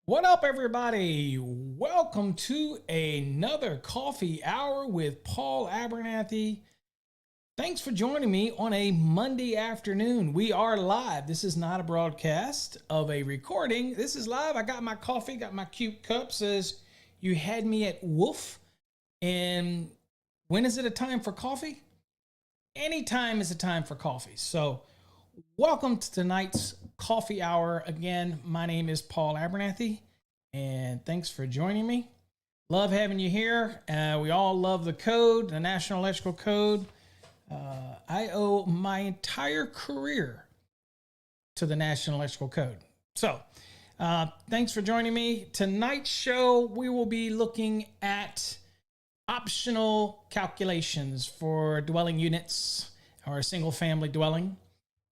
What up, everybody? Welcome to another coffee hour with Paul Abernathy. Thanks for joining me on a Monday afternoon. We are live. This is not a broadcast of a recording. This is live. I got my coffee, got my cute cup. Says you had me at Wolf. And when is it a time for coffee? Anytime is a time for coffee. So welcome to tonight's coffee hour. Again, my name is Paul Abernathy, and thanks for joining me. Love having you here. We all love the code, the National Electrical Code. I owe my entire career to the National Electrical Code. So thanks for joining me. Tonight's show, we will be looking at optional calculations for dwelling units or a single family dwelling.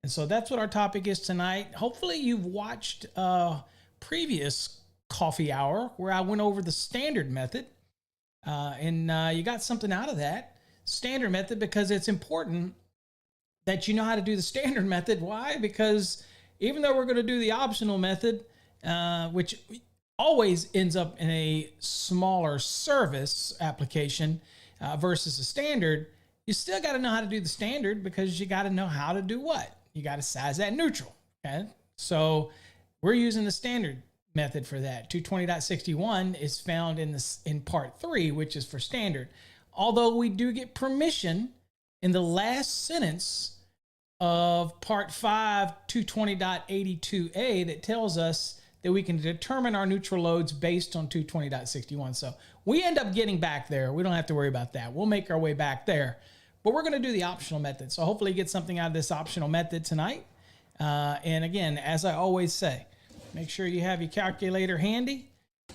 And so that's what our topic is tonight. Hopefully you've watched a previous coffee hour where I went over the standard method and you got something out of that standard method, because it's important that you know how to do the standard method. Why? Because even though we're going to do the optional method, which always ends up in a smaller service application versus a standard, you still got to know how to do the standard, because you got to know how to do what? You got to size that neutral. Okay. So we're using the standard method for that. 220.61 is found in part 3, which is for standard. Although we do get permission in the last sentence of part 5, 220.82a, that tells us that we can determine our neutral loads based on 220.61. So we end up getting back there. We don't have to worry about that. We'll make our way back there. But we're going to do the optional method. So hopefully you get something out of this optional method tonight. And again, as I always say, make sure you have your calculator handy.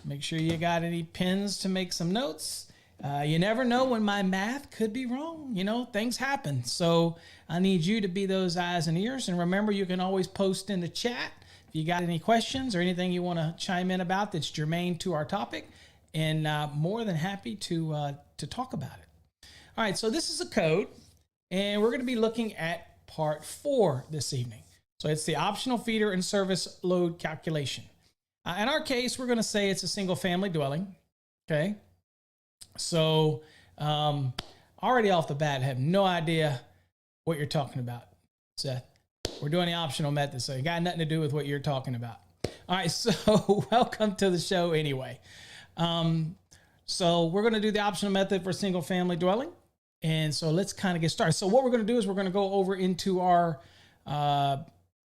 Make sure you got any pens to make some notes. You never know when my math could be wrong. You know, things happen. So I need you to be those eyes and ears. And remember, you can always post in the chat if you got any questions or anything you want to chime in about that's germane to our topic. And more than happy to talk about it. All right, so this is a code, and we're going to be looking at part 4 this evening. So it's the optional feeder and service load calculation. In our case, we're going to say it's a single family dwelling. Okay. So already off the bat, I have no idea what you're talking about, Seth. We're doing the optional method, so it got nothing to do with what you're talking about. All right, so welcome to the show anyway. So we're going to do the optional method for single family dwelling. And so let's kind of get started. So what we're going to do is we're going to go over into our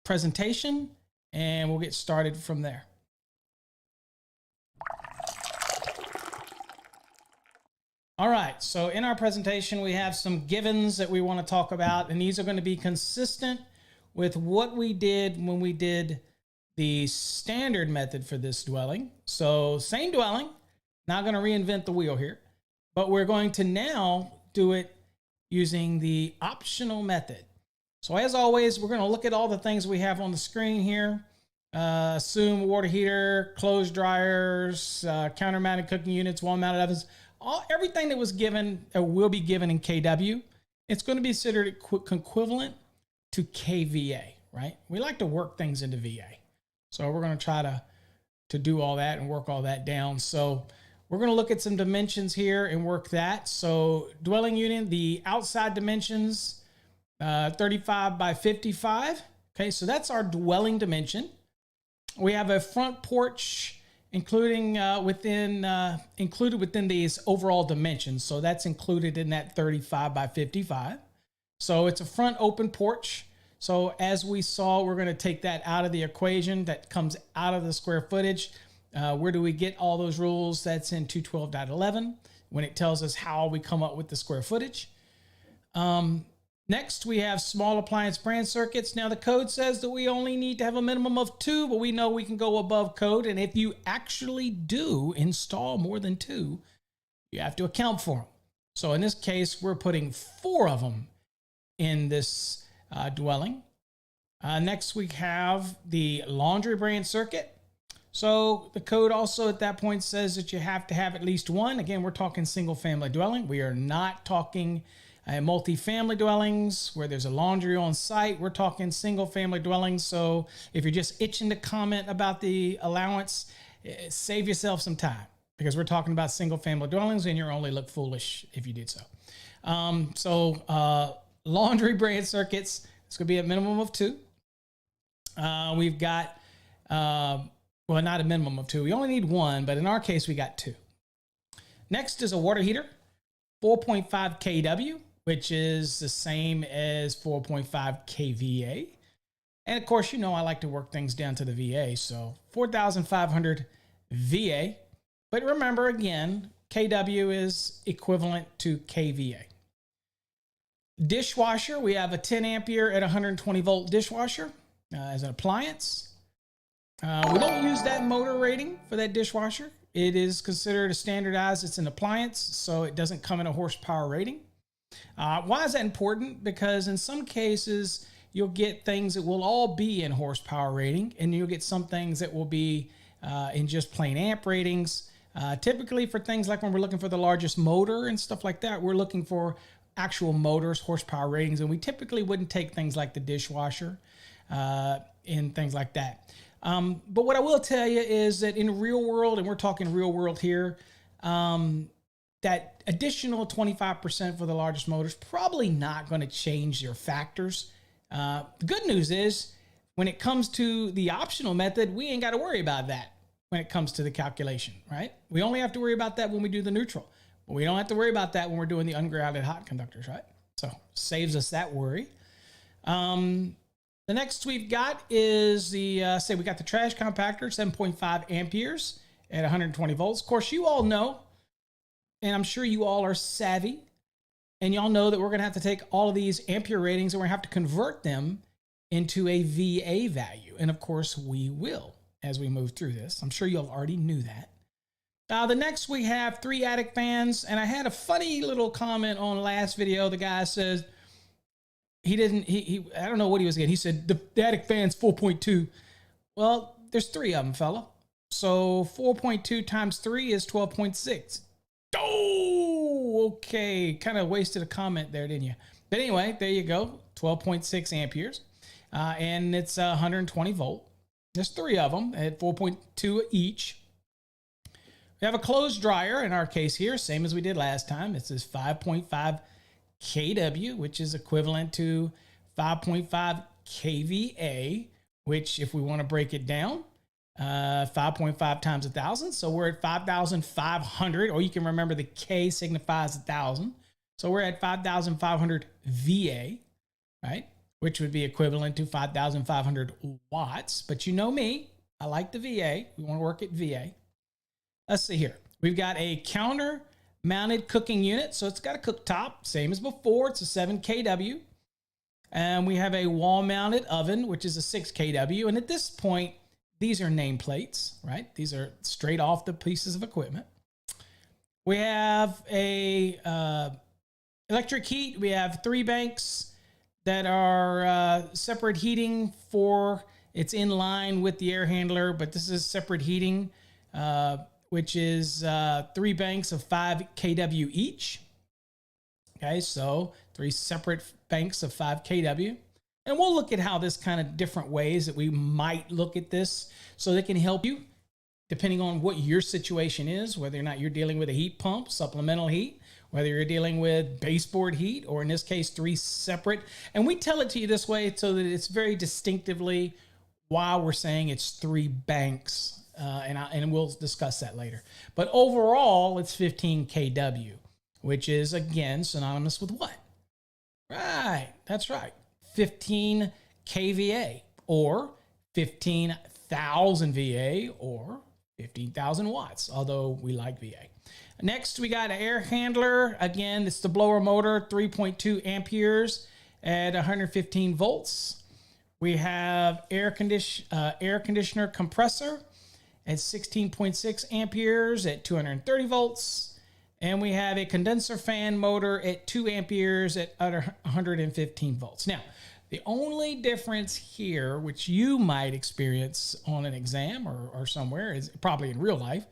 presentation, and we'll get started from there. All right, so in our presentation, we have some givens that we want to talk about, and these are going to be consistent with what we did when we did the standard method for this dwelling. So same dwelling, not going to reinvent the wheel here, but we're going to now do it using the optional method. So as always, we're going to look at all the things we have on the screen here. Assume water heater, clothes dryers, counter-mounted cooking units, wall-mounted ovens, everything that was given or will be given in KW. It's going to be considered equivalent to KVA, right? We like to work things into VA. So we're going to try to do all that and work all that down. So we're going to look at some dimensions here and work that. So dwelling unit, the outside dimensions, 35 by 55. Okay, so that's our dwelling dimension. We have a front porch included within these overall dimensions. So that's included in that 35 by 55. So it's a front open porch. So as we saw, we're going to take that out of the equation. That comes out of the square footage. Where do we get all those rules? That's in 212.11 when it tells us how we come up with the square footage. Next, we have small appliance brand circuits. Now, the code says that we only need to have a minimum of 2, but we know we can go above code. And if you actually do install more than 2, you have to account for them. So in this case, we're putting 4 of them in this dwelling. Next, we have the laundry brand circuit. So the code also at that point says that you have to have at least 1. Again, we're talking single family dwelling. We are not talking multi-family dwellings where there's a laundry on site. We're talking single family dwellings. So if you're just itching to comment about the allowance, Save yourself some time because we're talking about single family dwellings and you only look foolish if you did so. Laundry braid circuits, it's going to be a minimum of 2. We've got, well, not a minimum of 2. We only need 1, but in our case, we got 2. Next is a water heater, 4.5 kW, which is the same as 4.5 kVA. And of course, you know I like to work things down to the VA, so 4,500 VA. But remember, again, kW is equivalent to kVA. Dishwasher, we have a 10 ampere at 120 volt dishwasher as an appliance. We don't use that motor rating for that dishwasher. It is considered a standardized, it's an appliance, so it doesn't come in a horsepower rating. Why is that important? Because in some cases, you'll get things that will all be in horsepower rating, and you'll get some things that will be in just plain amp ratings. Typically for things like when we're looking for the largest motor and stuff like that, we're looking for actual motors, horsepower ratings, and we typically wouldn't take things like the dishwasher and things like that. But what I will tell you is that in real world, and we're talking real world here, that additional 25% for the largest motors probably not going to change your factors. The good news is when it comes to the optional method, we ain't got to worry about that when it comes to the calculation, right? We only have to worry about that when we do the neutral. But we don't have to worry about that when we're doing the ungrounded hot conductors, right? So saves us that worry. The next we've got is the, say we got the trash compactor, 7.5 amperes at 120 volts. Of course, you all know, and I'm sure you all are savvy, and y'all know that we're going to have to take all of these ampere ratings and we're going to have to convert them into a VA value. And of course, we will as we move through this. I'm sure y'all already knew that. The next we have 3 attic fans, and I had a funny little comment on last video. The guy says, I don't know what he was getting. He said, the attic fan's 4.2. Well, there's 3 of them, fella. So 4.2 times 3 is 12.6. Oh, okay. Kind of wasted a comment there, didn't you? But anyway, there you go. 12.6 amperes. And it's 120 volt. There's 3 of them at 4.2 each. We have a clothes dryer in our case here, same as we did last time. It says 5.5 kW, which is equivalent to 5.5 kVA, which if we want to break it down, 5.5 times 1,000. So we're at 5,500, or you can remember the K signifies 1,000. So we're at 5,500 VA, right? Which would be equivalent to 5,500 watts. But you know me, I like the VA. We want to work at VA. Let's see here. We've got a counter mounted cooking unit. So it's got a cooktop, same as before. It's a 7 kW. And we have a wall mounted oven, which is a 6 kW. And at this point, these are nameplates, right? These are straight off the pieces of equipment. We have a electric heat. We have 3 banks that are separate heating for, it's in line with the air handler, but this is separate heating, which is 3 banks of 5 kW each. Okay, so 3 separate banks of 5 kW. And we'll look at how this kind of different ways that we might look at this so they can help you depending on what your situation is, whether or not you're dealing with a heat pump, supplemental heat, whether you're dealing with baseboard heat, or in this case, 3 separate. And we tell it to you this way so that it's very distinctively why we're saying it's 3 banks. And we'll discuss that later. But overall, it's 15 kW, which is, again, synonymous with what? Right, that's right. 15 kVA, or 15,000 VA, or 15,000 watts, although we like VA. Next, we got an air handler. Again, it's the blower motor, 3.2 amperes at 115 volts. We have air conditioner compressor at 16.6 amperes at 230 volts. And we have a condenser fan motor at 2 amperes at 115 volts. Now, the only difference here, which you might experience on an exam or somewhere, is probably in real life,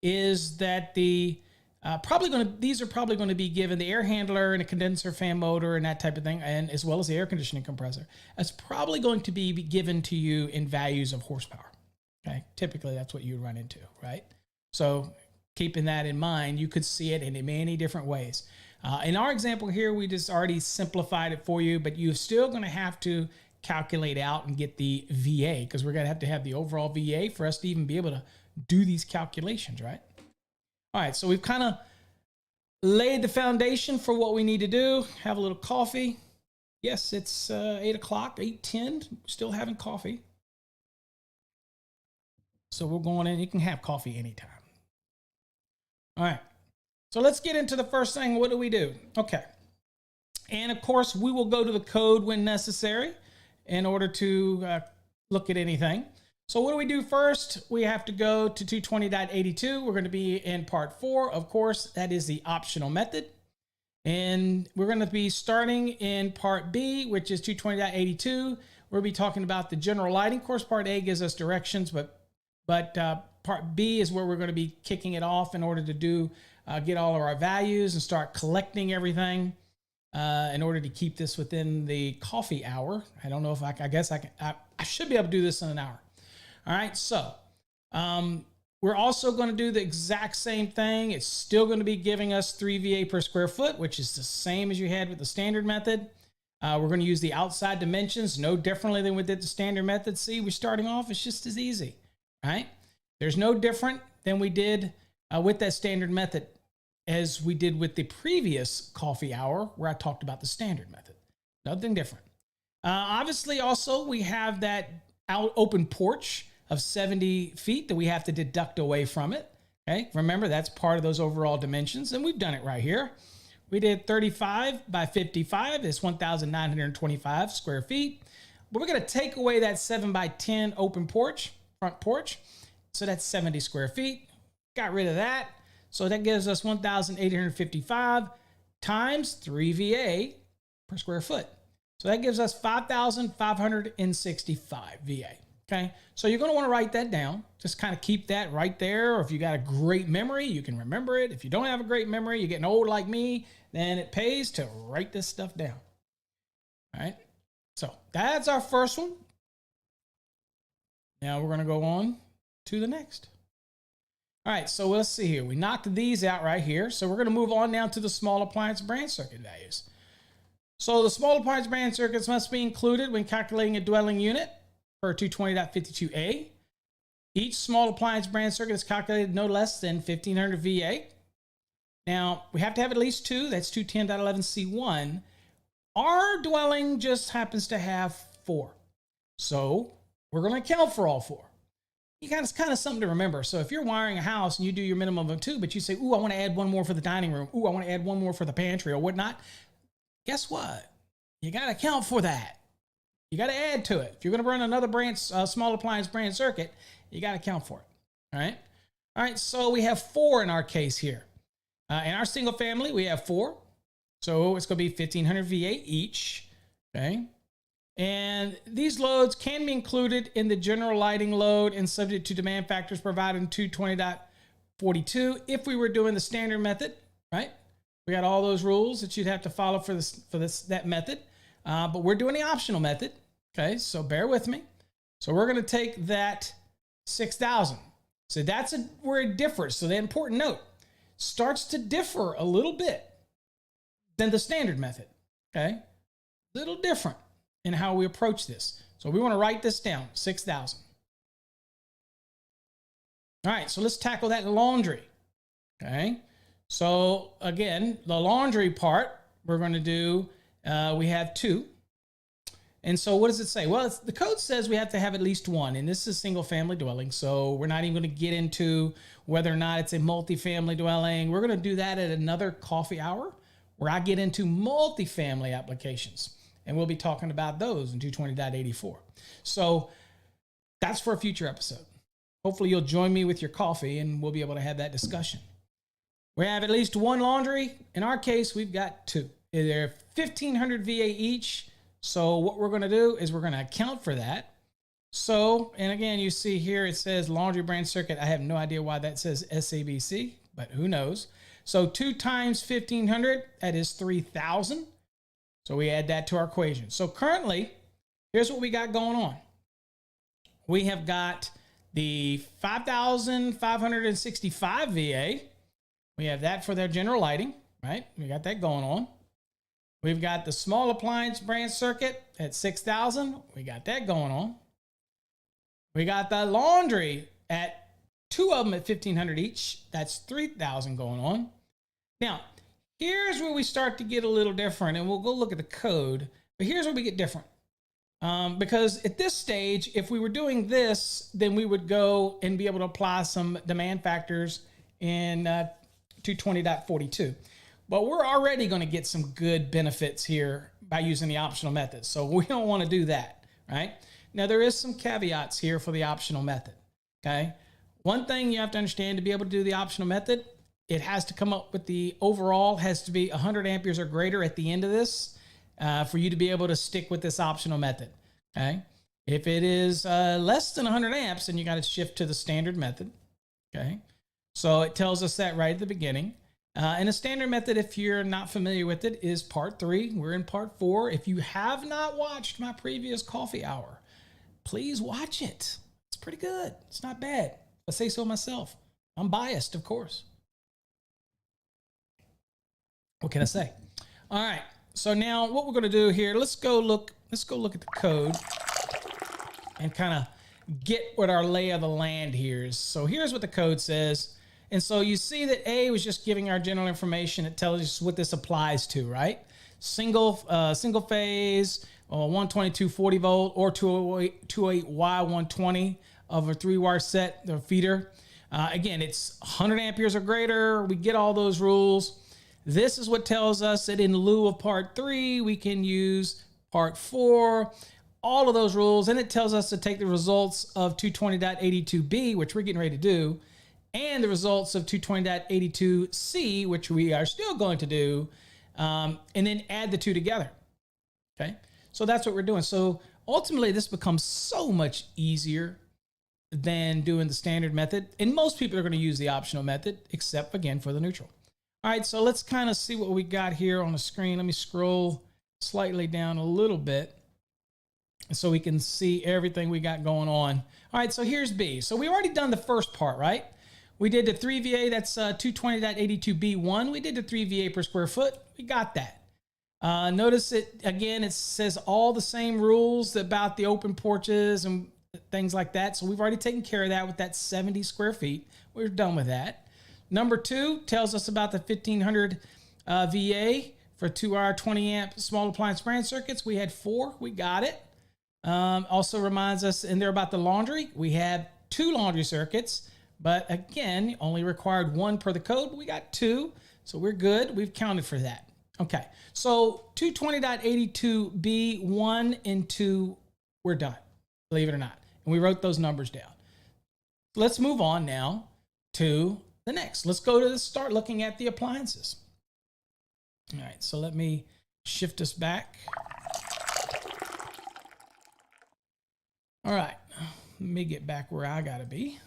is that these are probably going to be given, the air handler and a condenser fan motor and that type of thing, and as well as the air conditioning compressor. It's probably going to be given to you in values of horsepower. Okay, typically that's what you run into, right? So keeping that in mind, you could see it in many different ways. In our example here, we just already simplified it for you, but you're still going to have to calculate out and get the VA, because we're going to have the overall VA for us to even be able to do these calculations, right? All right, so we've kind of laid the foundation for what we need to do. Have a little coffee. Yes, it's 8 o'clock, 8:10, still having coffee. So we're going in. You can have coffee anytime. All right. So let's get into the first thing. What do we do? Okay. And of course, we will go to the code when necessary in order to look at anything. So what do we do first? We have to go to 220.82. We're going to be in part 4. Of course, that is the optional method. And we're going to be starting in part B, which is 220.82. We'll be talking about the general lighting. Of course, part A gives us directions, but part B is where we're going to be kicking it off in order to do get all of our values and start collecting everything in order to keep this within the coffee hour. I don't know if I guess I can. I should be able to do this in an hour. All right, so we're also going to do the exact same thing. It's still going to be giving us 3 VA per square foot, which is the same as you had with the standard method. We're going to use the outside dimensions no differently than we did the standard method. See, we're starting off, it's just as easy. Right? There's no different than we did with that standard method as we did with the previous coffee hour where I talked about the standard method. Nothing different. Obviously, also, we have that open porch of 70 feet that we have to deduct away from it. Okay, remember, that's part of those overall dimensions, and we've done it right here. We did 35 by 55. It's 1,925 square feet. But we're going to take away that 7 by 10 open porch, front porch. So that's 70 square feet. Got rid of that. So that gives us 1,855 times 3 VA per square foot. So that gives us 5,565 VA. Okay. So you're going to want to write that down. Just kind of keep that right there. Or if you got a great memory, you can remember it. If you don't have a great memory, you're getting old like me, then it pays to write this stuff down. All right. So that's our first one. Now we're going to go on to the next. All right, so let's see here. We knocked these out right here. So we're going to move on now to the small appliance branch circuit values. So the small appliance branch circuits must be included when calculating a dwelling unit per 220.52a. Each small appliance branch circuit is calculated no less than 1,500 VA. Now, we have to have at least 2. That's 210.11c1. Our dwelling just happens to have 4. So we're going to account for all 4. It's kind of something to remember. So if you're wiring a house and you do your minimum of 2, but you say, ooh, I want to add 1 more for the dining room. Ooh, I want to add 1 more for the pantry or whatnot. Guess what? You got to account for that. You got to add to it. If you're going to run another branch, small appliance branch circuit, you got to account for it. All right. All right. So we have 4 in our case here. In our single family, we have 4. So it's going to be 1,500 VA each. Okay. And these loads can be included in the general lighting load and subject to demand factors provided in 220.42 if we were doing the standard method, right? We got all those rules that you'd have to follow for that method. But we're doing the optional method. Okay, so bear with me. So we're going to take that 6,000. So that's where it differs. So the important note starts to differ a little bit than the standard method. Okay, little different in how we approach this. So we want to write this down, 6,000. All right, so let's tackle that laundry. Okay, so again, the laundry part, we're going to do, we have 2. And so what does it say? Well, the code says we have to have at least 1, and this is a single family dwelling. So we're not even going to get into whether or not it's a multifamily dwelling. We're going to do that at another coffee hour where I get into multifamily applications. And we'll be talking about those in 220.84. So that's for a future episode. Hopefully you'll join me with your coffee and we'll be able to have that discussion. We have at least 1 laundry. In our case, we've got 2. They're 1,500 VA each. So what we're going to do is we're going to account for that. So, and again, you see here it says laundry branch circuit. I have no idea why that says SABC, but who knows. So 2 times 1,500, that is 3,000. So we add that to our equation. So currently, here's what we got going on. We have got The 5,565 VA, we have that for their general lighting, right? We got that going on. We've got the small appliance branch circuit at 6,000. We got that going on. We got the laundry at 2 of them at 1,500 each. That's 3,000 going on. Now, here's where we start to get a little different, and we'll go look at the code. But here's where we get different. Because at this stage, if we were doing this, then we would go and be able to apply some demand factors in 220.42. But we're already going to get some good benefits here by using the optional method. So we don't want to do that, right? Now, there is some caveats here for the optional method, okay? One thing you have to understand to be able to do the optional method, it has to come up with the overall, has to be 100 amperes or greater at the end of this for you to be able to stick with this optional method, okay? If it is less than 100 amps, then you got to shift to the standard method, okay? So it tells us that right at the beginning. And a standard method, if you're not familiar with it, is part 3. We're in part 4. If you have not watched my previous coffee hour, please watch it. It's pretty good. It's not bad. I say so myself. I'm biased, of course. What can I say? All right. So now what we're going to do here, let's go look at the code and kind of get what our lay of the land here is. So here's what the code says. And so you see that A was just giving our general information. It tells us what this applies to, right? Single phase, 122 40 volt or 208 Y120 of a 3-wire set, the feeder. Again, it's 100 amperes or greater. We get all those rules. This is what tells us that in lieu of part 3, we can use part 4, all of those rules. And it tells us to take the results of 220.82b, which we're getting ready to do, and the results of 220.82c, which we are still going to do, and then add the two together, okay? So that's what we're doing. So ultimately, this becomes so much easier than doing the standard method, and most people are going to use the optional method, except, again, for the neutral. All right, so let's kind of see what we got here on the screen. Let me scroll slightly down a little bit so we can see everything we got going on. All right, so here's B. So we already done the first part, right? We did the 3 VA, that's 220.82B1. We did the 3 VA per square foot. We got that. Notice it, again, it says all the same rules about the open porches and things like that. So we've already taken care of that with that 70 square feet. We're done with that. Number 2 tells us about the 1,500 VA for 2-hour 20 amp small appliance branch circuits. We had 4. We got it. Also reminds us in there about the laundry. We had 2 laundry circuits. But again, only required 1 per the code. We got 2, so we're good. We've counted for that. Okay, so 220.82b, 1 and 2, we're done, believe it or not. And we wrote those numbers down. Let's move on now to the next. Let's go to start looking at the appliances. All right, so let me shift us back. All right, let me get back where I gotta be.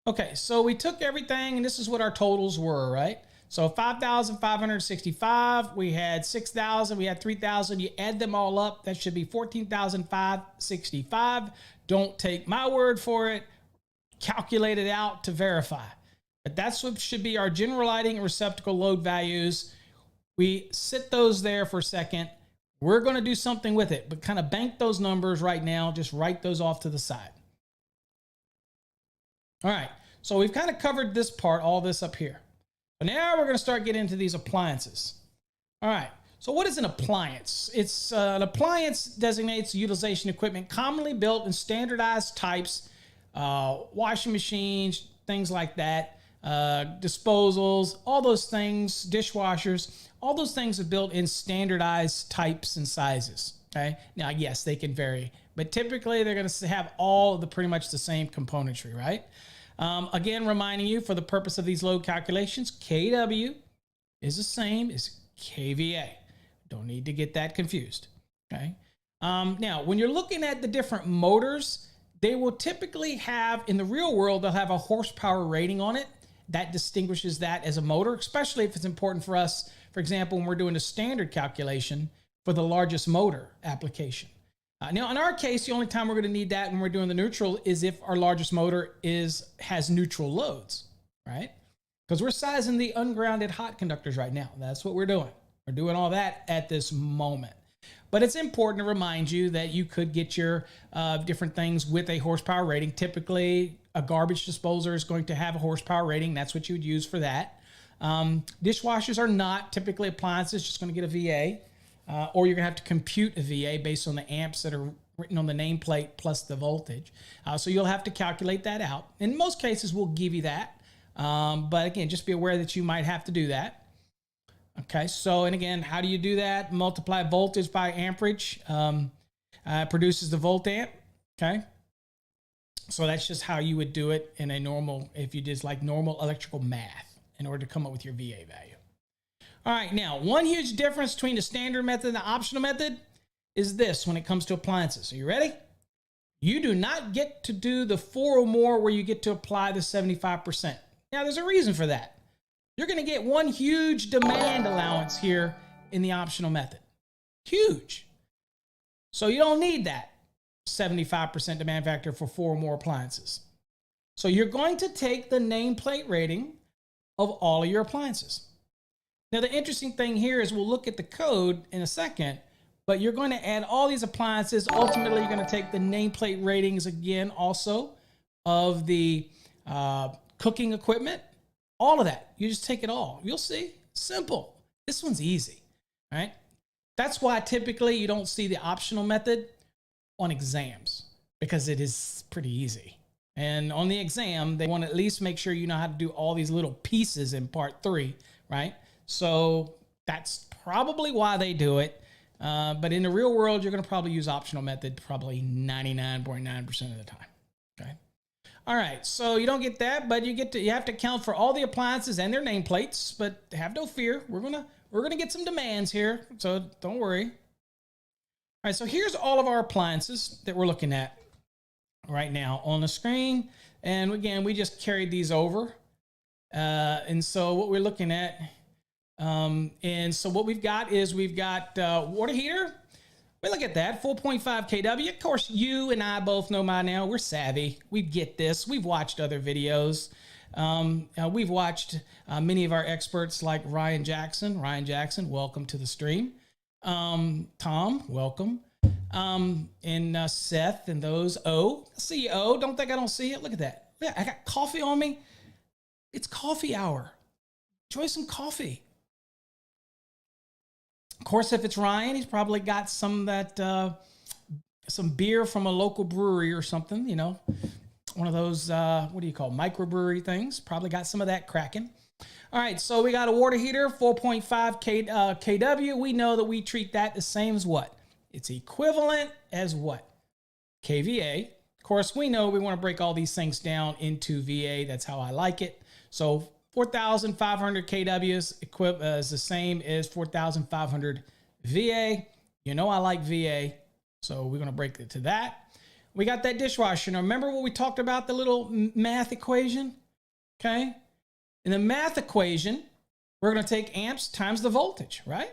Okay, so we took everything, and this is what our totals were, right? So 5,565, we had 6,000, we had 3,000. You add them all up, that should be 14,565. Don't take my word for it. Calculate it out to verify. But that's what should be our general lighting and receptacle load values. We sit those there for a second. We're going to do something with it, but kind of bank those numbers right now. Just write those off to the side. All right, so we've kind of covered this part, all this up here. But now we're going to start getting into these appliances. All right, so what is an appliance? It's an appliance designates utilization equipment commonly built in standardized types, washing machines, things like that, disposals, all those things, dishwashers, all those things are built in standardized types and sizes, okay? Now, yes, they can vary, but typically they're going to have all the pretty much the same componentry, right? Again, reminding you for the purpose of these load calculations, kW is the same as kVA. Don't need to get that confused, okay? Now, when you're looking at the different motors, they will typically have, in the real world, they'll have a horsepower rating on it. That distinguishes that as a motor, especially if it's important for us, for example, when we're doing a standard calculation for the largest motor application. Now, in our case, the only time we're going to need that when we're doing the neutral is if our largest motor has neutral loads, right? Because we're sizing the ungrounded hot conductors right now. That's what we're doing. We're doing all that at this moment. But it's important to remind you that you could get your different things with a horsepower rating. Typically, a garbage disposer is going to have a horsepower rating. That's what you would use for that. Dishwashers are not. Typically, appliances just going to get a VA. Or you're going to have to compute a VA based on the amps that are written on the nameplate plus the voltage. So you'll have to calculate that out. In most cases, we'll give you that. But again, just be aware that you might have to do that. Okay, so, and again, how do you do that? Multiply voltage by amperage. Produces the volt amp. Okay. So that's just how you would do it in a normal, if you did like normal electrical math in order to come up with your VA value. All right, now, one huge difference between the standard method and the optional method is this when it comes to appliances. Are you ready? You do not get to do the 4 or more where you get to apply the 75%. Now, there's a reason for that. You're going to get one huge demand allowance here in the optional method. Huge. So you don't need that 75% demand factor for 4 or more appliances. So you're going to take the nameplate rating of all of your appliances. Now, the interesting thing here is we'll look at the code in a second, but you're going to add all these appliances. Ultimately, you're going to take the nameplate ratings again also of the cooking equipment, all of that. You just take it all. You'll see. Simple. This one's easy, right? That's why typically you don't see the optional method on exams because it is pretty easy. And on the exam, they want to at least make sure you know how to do all these little pieces in part 3, right? So that's probably why they do it. But in the real world, you're going to probably use optional method probably 99.9% of the time. Okay. All right. So you don't get that, but you have to account for all the appliances and their nameplates. But have no fear. We're gonna get some demands here. So don't worry. All right. So here's all of our appliances that we're looking at right now on the screen. And again, we just carried these over. And so what we're looking at. And so what we've got is water heater. We look at that 4.5 kW. Of course, you and I both know by now we're savvy. We get this. We've watched other videos. We've watched many of our experts like Ryan Jackson. Ryan Jackson, welcome to the stream. Tom, welcome. And Seth and those. Oh, I see you. Oh, don't think I don't see it. Look at that. Yeah, I got coffee on me. It's coffee hour. Enjoy some coffee. Of course, if it's Ryan, he's probably got some beer from a local brewery or something, you know, one of those, what do you call microbrewery things? Probably got some of that cracking. All right, so we got a water heater, 4.5 kW. We know that we treat that the same as what? It's equivalent as what? kVA. Of course, we know we want to break all these things down into VA. That's how I like it. So 4,500 kW is the same as 4,500 VA. You know I like VA, so we're going to break it to that. We got that dishwasher. Now, remember what we talked about, the little math equation? Okay? In the math equation, we're going to take amps times the voltage, right?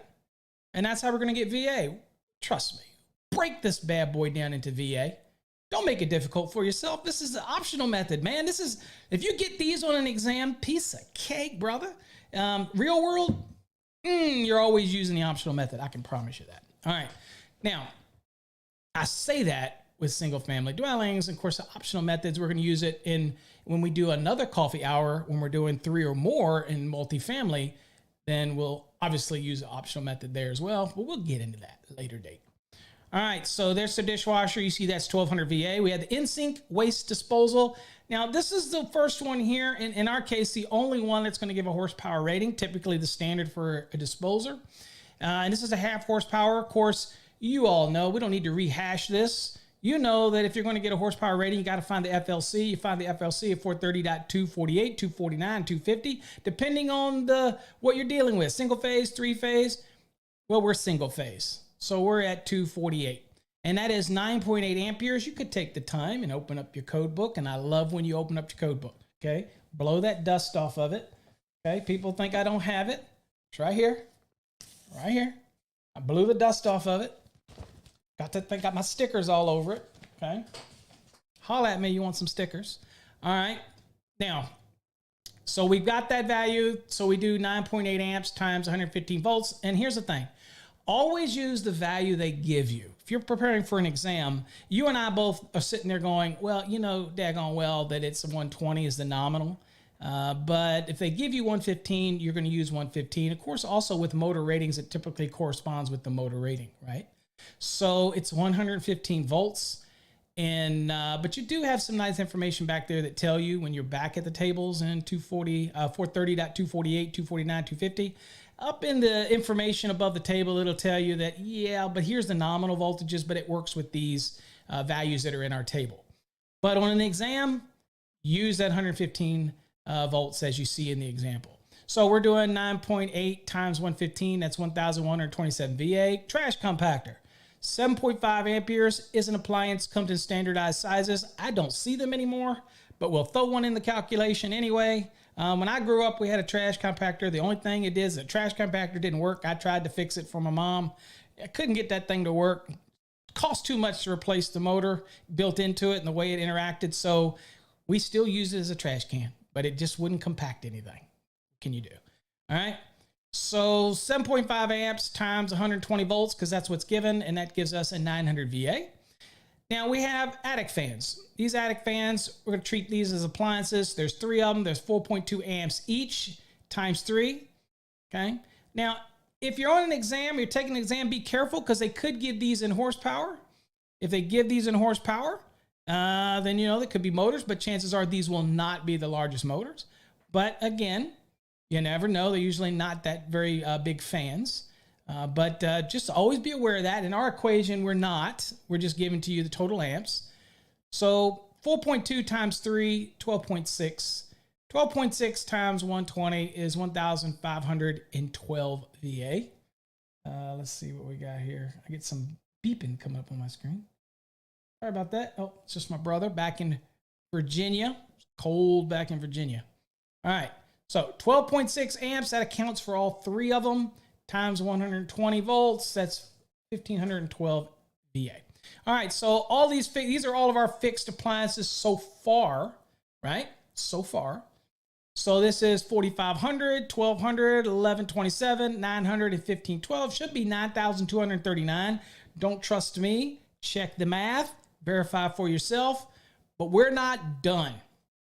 And that's how we're going to get VA. Trust me. Break this bad boy down into VA. Don't make it difficult for yourself. This is the optional method, man. This is, if you get these on an exam, piece of cake, brother. Real world, you're always using the optional method. I can promise you that. All right. Now, I say that with single family dwellings. And of course, the optional methods, we're going to use it when we do another coffee hour, when we're doing 3 or more in multifamily, then we'll obviously use the optional method there as well. But we'll get into that at a later date. All right, so there's the dishwasher. You see that's 1,200 VA. We had the in-sink waste disposal. Now, this is the first one here. In our case, the only one that's going to give a horsepower rating, typically the standard for a disposer. And this is a 0.5 horsepower. Of course, you all know, we don't need to rehash this. You know that if you're going to get a horsepower rating, you got to find the FLC. You find the FLC at 430.248, 249, 250, depending on what you're dealing with. Single phase, 3-phase. Well, we're single phase. So we're at 248, and that is 9.8 amperes. You could take the time and open up your code book, and I love when you open up your code book, okay? Blow that dust off of it, okay? People think I don't have it. It's right here, right here. I blew the dust off of it. Got my stickers all over it. Okay. Holla at me, you want some stickers. All right. Now, so we've got that value. So we do 9.8 amps times 115 volts. And here's the thing. Always use the value they give you. If you're preparing for an exam, you and I both are sitting there going, well, you know, daggone well that it's 120 is the nominal. But if they give you 115, you're going to use 115. Of course, also with motor ratings, it typically corresponds with the motor rating, right? So it's 115 volts. And but you do have some nice information back there that tell you when you're back at the tables in 430.248, 249, 250. Up in the information above the table, it'll tell you that, yeah, but here's the nominal voltages, but it works with these values that are in our table. But on an exam, use that 115 volts as you see in the example. So we're doing 9.8 times 115, that's 1,127 VA. Trash compactor, 7.5 amperes is an appliance, comes in standardized sizes. I don't see them anymore, but we'll throw one in the calculation anyway. When I grew up, we had a trash compactor. The only thing it is, the trash compactor didn't work. I tried to fix it for my mom. I couldn't get that thing to work. It cost too much to replace the motor built into it and the way it interacted. So we still use it as a trash can, but it just wouldn't compact anything. What can you do? All right. So 7.5 amps times 120 volts, because that's what's given, and that gives us a 900 VA. Now we have attic fans. These attic fans, we're going to treat these as appliances. There's 3 of them. There's 4.2 amps each times 3. Okay. Now, if you're on an exam, you're taking an exam, be careful because they could give these in horsepower. If they give these in horsepower, then you know there could be motors, but chances are these will not be the largest motors. But again, you never know. They're usually not that very big fans. But just always be aware of that. In our equation, we're not. We're just giving to you the total amps. So 4.2 times 3, 12.6. 12.6 times 120 is 1,512 VA. Let's see what we got here. I get some beeping coming up on my screen. Sorry about that. Oh, it's just my brother back in Virginia. It's cold back in Virginia. All right. So 12.6 amps, that accounts for all 3 of them. Times 120 volts, that's 1,512 VA. All right, so all these are all of our fixed appliances so far, right? So far. So this is 4,500, 1,200, 1,127, 900, and 1,512. Should be 9,239. Don't trust me. Check the math. Verify for yourself. But we're not done,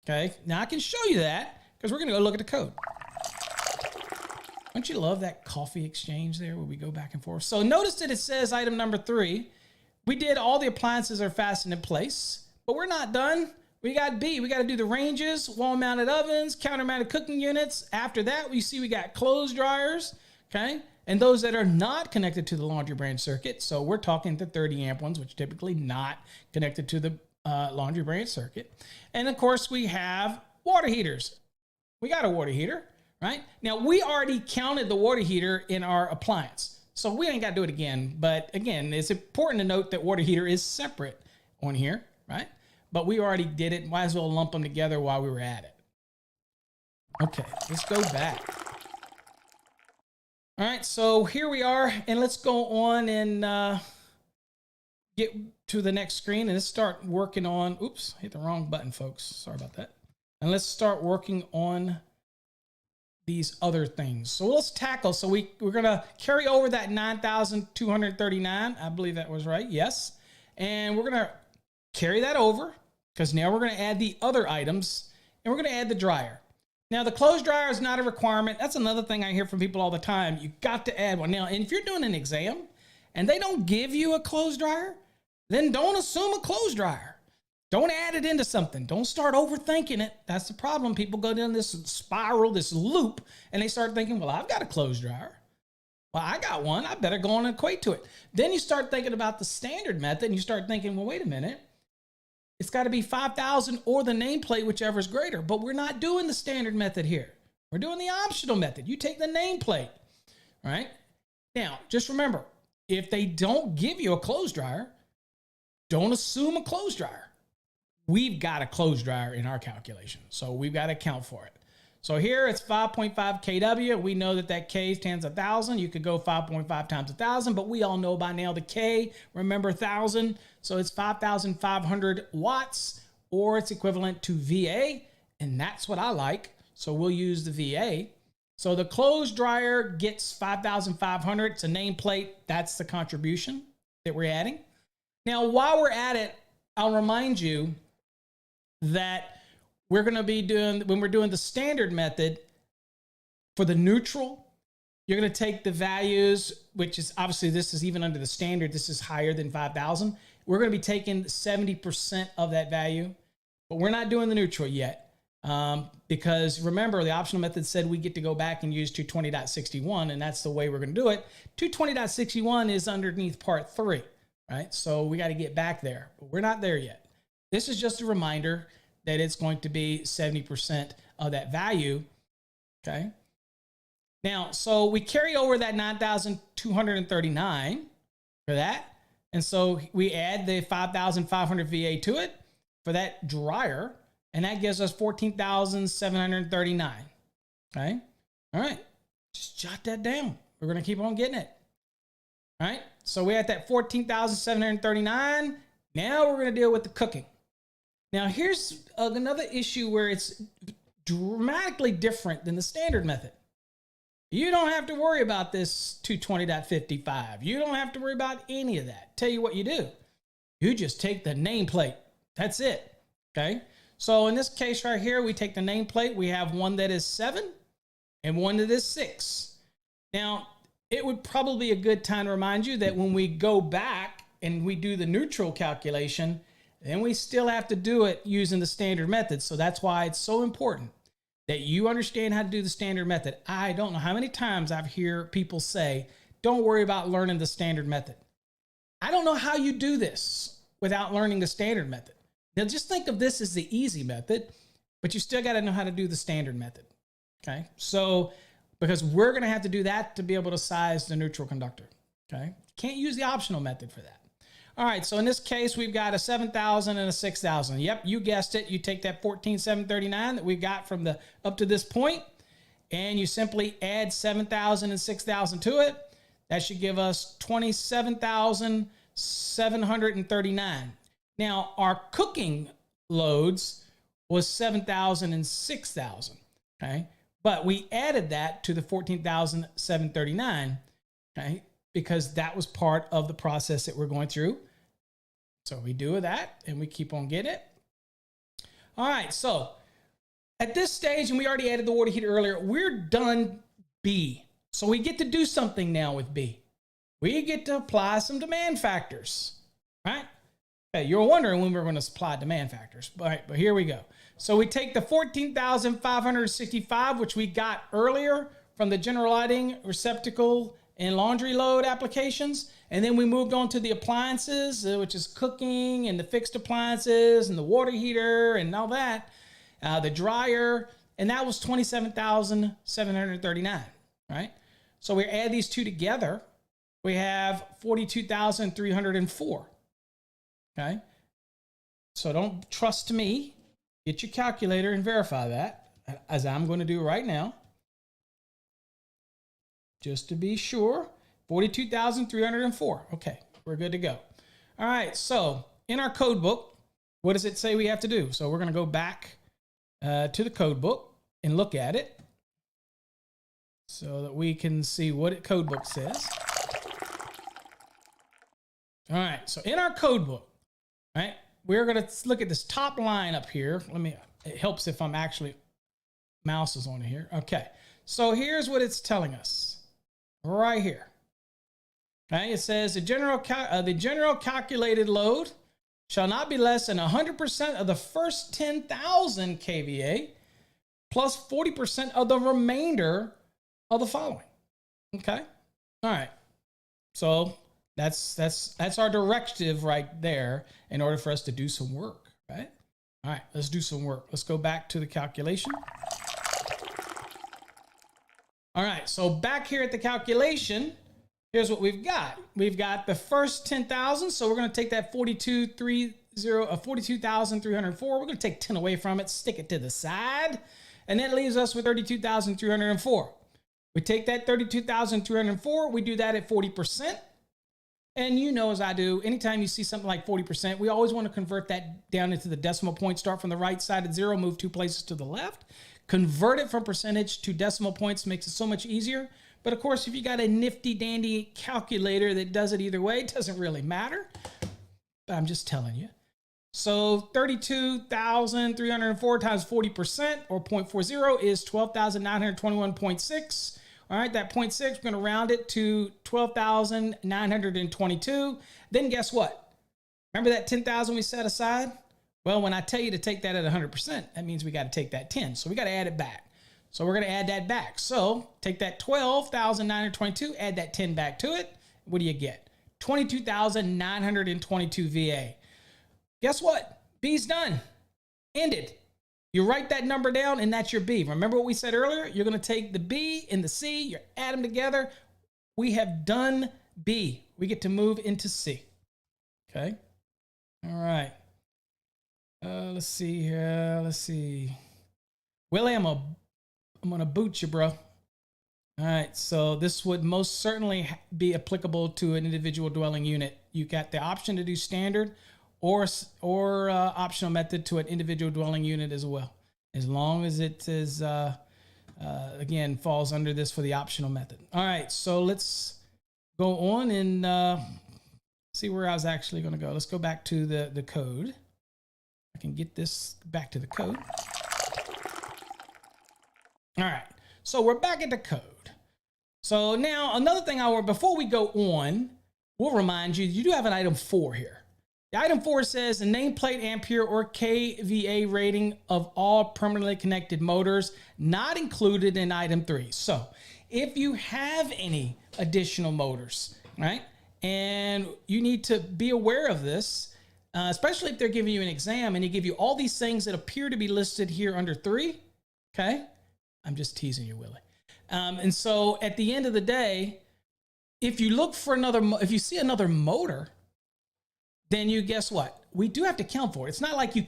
okay? Now, I can show you that because we're going to go look at the code. Don't you love that coffee exchange there where we go back and forth? So notice that it says item number 3. We did all the appliances are fastened in place, but we're not done. We got B. We got to do the ranges, wall-mounted ovens, counter-mounted cooking units. After that, we see we got clothes dryers, okay? And those that are not connected to the laundry branch circuit. So we're talking the 30 amp ones, which are typically not connected to the laundry branch circuit. And of course, we have water heaters. We got a water heater. Right? Now, we already counted the water heater in our appliance, so we ain't got to do it again. But again, it's important to note that water heater is separate on here, right? But we already did it. Might as well lump them together while we were at it. Okay, let's go back. All right, so here we are, and let's go on and get to the next screen, and let's start working on, oops, hit the wrong button, folks. Sorry about that. And let's start working on these other things. So let's tackle. So we're going to carry over that 9,239. I believe that was right. Yes. And we're going to carry that over because now we're going to add the other items and we're going to add the dryer. Now the clothes dryer is not a requirement. That's another thing I hear from people all the time. You got to add one. Now, and if you're doing an exam and they don't give you a clothes dryer, then don't assume a clothes dryer. Don't add it into something. Don't start overthinking it. That's the problem. People go down this spiral, this loop, and they start thinking, well, I've got a clothes dryer. Well, I got one. I better go on and equate to it. Then you start thinking about the standard method, and you start thinking, well, wait a minute. It's got to be 5,000 or the nameplate, whichever is greater. But we're not doing the standard method here. We're doing the optional method. You take the nameplate, right? Now, just remember, if they don't give you a clothes dryer, don't assume a clothes dryer. We've got a clothes dryer in our calculation, so we've got to account for it. So here it's 5.5 kW. We know that that K stands 1,000. You could go 5.5 times 1,000, but we all know by now the K, remember 1,000. So it's 5,500 watts, or it's equivalent to VA, and that's what I like. So we'll use the VA. So the clothes dryer gets 5,500. It's a nameplate. That's the contribution that we're adding. Now, while we're at it, I'll remind you that we're going to be doing, when we're doing the standard method for the neutral, you're going to take the values, which is obviously this is even under the standard, this is higher than 5,000. We're going to be taking 70% of that value, but we're not doing the neutral yet. Because remember, the optional method said we get to go back and use 220.61, and that's the way we're going to do it. 220.61 is underneath part 3, right? So we got to get back there, but we're not there yet. This is just a reminder that it's going to be 70% of that value, okay? Now, so we carry over that 9,239 for that, and so we add the 5,500 VA to it for that dryer, and that gives us 14,739, okay? All right, just jot that down. We're going to keep on getting it, all right? So we're at that 14,739. Now we're going to deal with the cooking. Now here's another issue where it's dramatically different than the standard method. You don't have to worry about this 220.55. You don't have to worry about any of that. Tell you what you do. You just take the nameplate. That's it, okay? So in this case right here, we take the nameplate. We have one that is 7 and one that is 6. Now, it would probably be a good time to remind you that when we go back and we do the neutral calculation, then we still have to do it using the standard method. So that's why it's so important that you understand how to do the standard method. I don't know how many times I've heard people say, don't worry about learning the standard method. I don't know how you do this without learning the standard method. Now just think of this as the easy method, but you still got to know how to do the standard method, okay? So, because we're going to have to do that to be able to size the neutral conductor, okay? Can't use the optional method for that. All right, so in this case, we've got a 7,000 and a 6,000. Yep, you guessed it. You take that 14,739 that we got from the up to this point, and you simply add 7,000 and 6,000 to it. That should give us 27,739. Now, our cooking loads was 7,000 and 6,000, okay? But we added that to the 14,739, okay? Because that was part of the process that we're going through. So we do that, and we keep on getting it. All right, so at this stage, and we already added the water heater earlier, we're done B. So we get to do something now with B. We get to apply some demand factors, right? Okay, you're wondering when we're going to apply demand factors, but here we go. So we take the 14,565, which we got earlier from the general lighting, receptacle, and laundry load applications. And then we moved on to the appliances, which is cooking and the fixed appliances and the water heater and all that, the dryer, and that was 27,739, right? So we add these two together, we have 42,304, okay? So don't trust me. Get your calculator and verify that, as I'm going to do right now. Just to be sure, 42,304. Okay, we're good to go. All right, so in our code book, what does it say we have to do? So we're going to go back to the code book and look at it so that we can see what the code book says. All right, so in our code book, right, we're going to look at this top line up here. It helps if I'm actually, mouse is on here. Okay, so here's what it's telling us. Right here. Okay, it says the general calculated load shall not be less than 100% of the first 10,000 kVA plus 40% of the remainder of the following. Okay, all right. So that's our directive right there in order for us to do some work, right? All right, let's do some work. Let's go back to the calculation. All right, so back here at the calculation, here's what we've got. We've got the first 10,000, so we're going to take that 42,304. We're going to take 10 away from it, stick it to the side. And that leaves us with 32,304. We take that 32,304, we do that at 40%. And you know, as I do, anytime you see something like 40%, we always want to convert that down into the decimal point, start from the right side at 0, move 2 places to the left, convert it from percentage to decimal points, makes it so much easier. But of course, if you got a nifty dandy calculator that does it either way, it doesn't really matter. But I'm just telling you. So 32,304 times 40%, or 0.40, is 12,921.6. All right, that 0.6, we're going to round it to 12,922. Then guess what? Remember that 10,000 we set aside? Well, when I tell you to take that at 100%, that means we got to take that 10. So we got to add it back. So we're going to add that back. So take that 12,922, add that 10 back to it. What do you get? 22,922 VA. Guess what? B's done. Ended. You write that number down, and that's your B. Remember what we said earlier? You're going to take the B and the C, you add them together. We have done B. We get to move into C. Okay? All right. Let's see here. Let's see. Willie, I'm going to boot you, bro. All right. So this would most certainly be applicable to an individual dwelling unit. You got the option to do standard or optional method to an individual dwelling unit as well, as long as it is, again, falls under this for the optional method. All right, so let's go on and see where I was actually going to go. Let's go back to the code. I can get this back to the code. All right, so we're back at the code. So now another thing before we go on, we'll remind you, you do have an item 4 here. The item 4 says the nameplate ampere or kVA rating of all permanently connected motors not included in item 3. So if you have any additional motors, right, and you need to be aware of this, especially if they're giving you an exam and they give you all these things that appear to be listed here under 3, okay? I'm just teasing you, Willie. And so at the end of the day, if you look for if you see another motor, then you guess what? We do have to count for it. It's not like you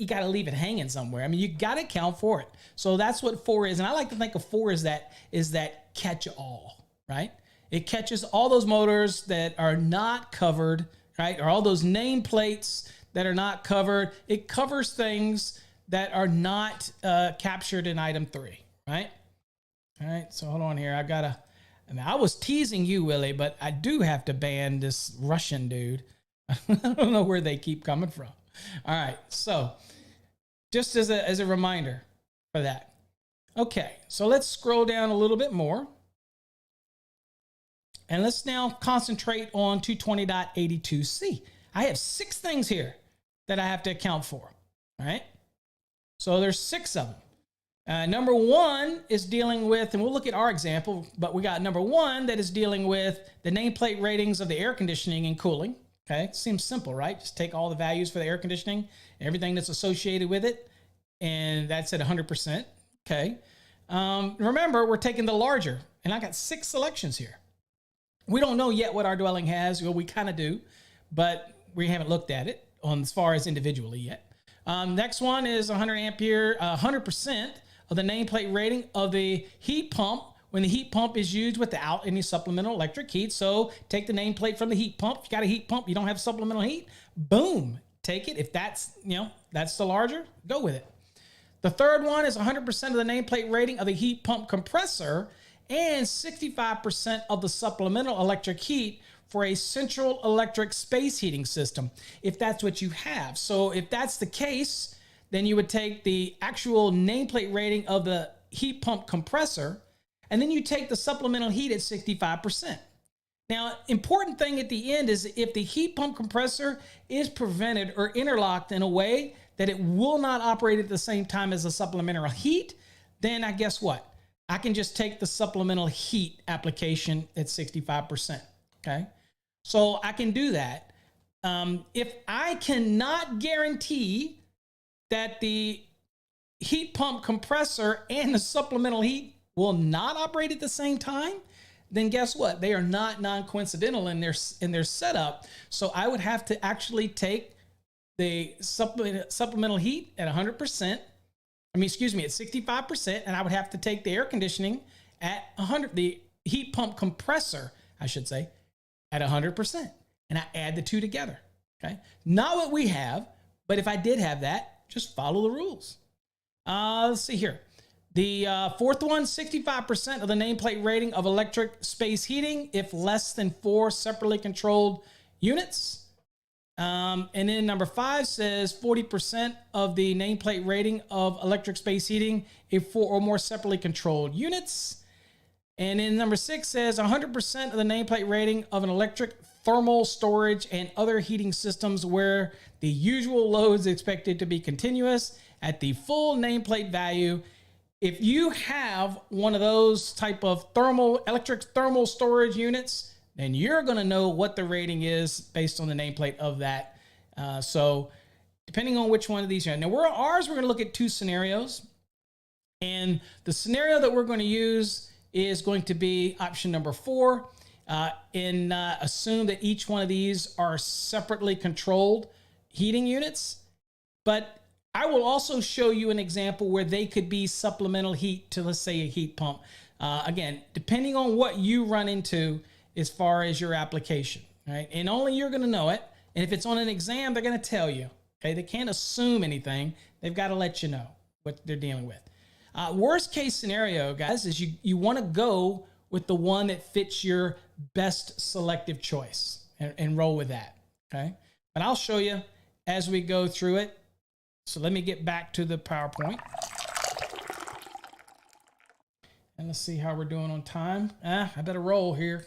got to leave it hanging somewhere. I mean, you got to count for it. So that's what 4 is. And I like to think of 4 as that catch-all, right? It catches all those motors that are not covered, right? Or all those nameplates that are not covered. It covers things that are not captured in item 3, right? All right, so hold on here. I was teasing you, Willie, but I do have to ban this Russian dude. I don't know where they keep coming from. All right, so just as a reminder for that. Okay, so let's scroll down a little bit more. And let's now concentrate on 220.82c. I have 6 things here that I have to account for, all right? So there's 6 of them. Number 1 is dealing with, and we'll look at our example, but we got number 1 that is dealing with the nameplate ratings of the air conditioning and cooling. Okay, seems simple, right? Just take all the values for the air conditioning, everything that's associated with it, and that's at 100%. Okay. Remember, we're taking the larger, and I got 6 selections here. We don't know yet what our dwelling has. Well, we kind of do, but we haven't looked at it as far as individually yet. Next one is 100 ampere, 100% of the nameplate rating of the heat pump when the heat pump is used without any supplemental electric heat. So take the nameplate from the heat pump. If you got a heat pump, you don't have supplemental heat, boom, take it. If that's, that's the larger, go with it. The third one is 100% of the nameplate rating of the heat pump compressor and 65% of the supplemental electric heat for a central electric space heating system, if that's what you have. So if that's the case, then you would take the actual nameplate rating of the heat pump compressor, and then you take the supplemental heat at 65%. Now, important thing at the end is if the heat pump compressor is prevented or interlocked in a way that it will not operate at the same time as the supplemental heat, then I guess what? I can just take the supplemental heat application at 65%, okay? So I can do that. If I cannot guarantee that the heat pump compressor and the supplemental heat will not operate at the same time, then guess what? They are not non-coincidental in their setup. So I would have to actually take the supplemental heat at 100%, excuse me, at 65%, and I would have to take the air conditioning at 100, the heat pump compressor, I should say, at 100%. And I add the two together, okay? Not what we have, but if I did have that, just follow the rules. Let's see here. The fourth one, 65% of the nameplate rating of electric space heating if less than 4 separately controlled units. And then number 5 says 40% of the nameplate rating of electric space heating if 4 or more separately controlled units. And then number 6 says 100% of the nameplate rating of an electric thermal storage and other heating systems where the usual load is expected to be continuous at the full nameplate value. If you have one of those type of electric thermal storage units, then you're going to know what the rating is based on the nameplate of that. So depending on which one of these, now we're going to look at 2 scenarios, and the scenario that we're going to use is going to be option number 4. Assume that each one of these are separately controlled heating units, but I will also show you an example where they could be supplemental heat to, let's say, a heat pump. Again, depending on what you run into as far as your application, right? And only you're going to know it. And if it's on an exam, they're going to tell you, okay? They can't assume anything. They've got to let you know what they're dealing with. Worst case scenario, guys, is you want to go with the one that fits your best selective choice and roll with that, okay? But I'll show you as we go through it. So let me get back to the PowerPoint. And let's see how we're doing on time. I better roll here.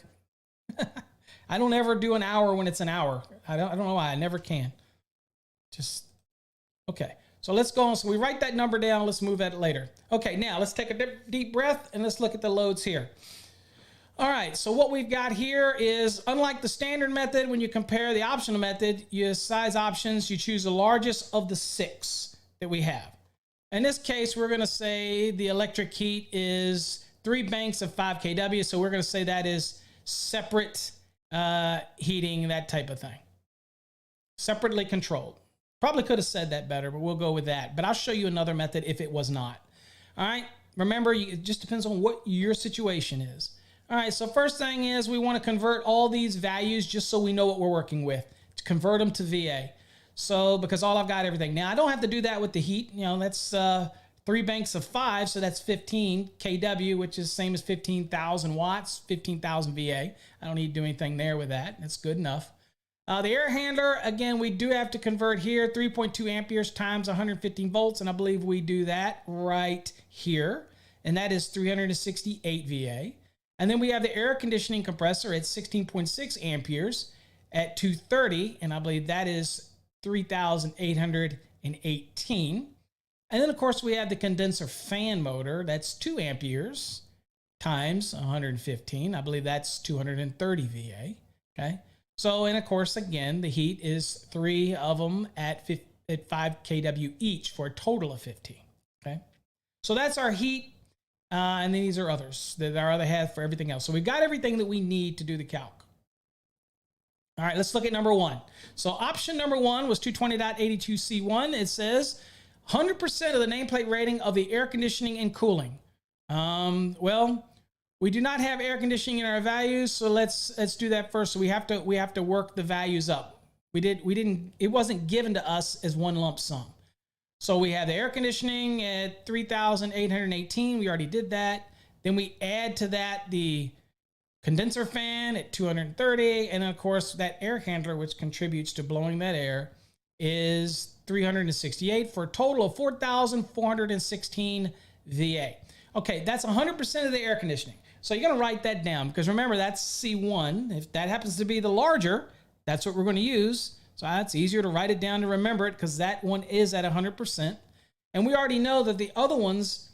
I don't ever do an hour when it's an hour. I don't know why. I never can. Okay. So let's go on. So we write that number down. Let's move at it later. Okay, now let's take a deep breath and let's look at the loads here. All right, so what we've got here is, unlike the standard method, when you compare the optional method, you size options, you choose the largest of the 6 that we have. In this case, we're going to say the electric heat is 3 banks of 5 kW, so we're going to say that is separate heating, that type of thing. Separately controlled. Probably could have said that better, but we'll go with that. But I'll show you another method if it was not. All right, remember, it just depends on what your situation is. All right, so first thing is we want to convert all these values just so we know what we're working with, to convert them to VA. So because I've got everything. Now, I don't have to do that with the heat. That's 3 banks of 5, so that's 15 kW, which is same as 15,000 watts, 15,000 VA. I don't need to do anything there with that. That's good enough. The air handler, again, we do have to convert here, 3.2 amperes times 115 volts, and I believe we do that right here, and that is 368 VA. And then we have the air conditioning compressor at 16.6 amperes at 230, and I believe that is 3,818. And then, of course, we have the condenser fan motor. That's 2 amperes times 115. I believe that's 230 VA, okay? So, and of course, again, the heat is 3 of them at 5 kW each for a total of 15, okay? So that's our heat. And then these are others that our other have for everything else. So we've got everything that we need to do the calc. All right, let's look at number 1. So option number 1 was 220.82C1. It says 100% of the nameplate rating of the air conditioning and cooling. Well, we do not have air conditioning in our values, so let's do that first. So we have to work the values up. It wasn't given to us as one lump sum. So we have the air conditioning at 3,818. We already did that. Then we add to that the condenser fan at 230. And then, of course, that air handler, which contributes to blowing that air, is 368 for a total of 4,416 VA. Okay, that's 100% of the air conditioning. So you're going to write that down because remember, that's C1. If that happens to be the larger, that's what we're going to use. So it's easier to write it down to remember it because that one is at 100%. And we already know that the other ones,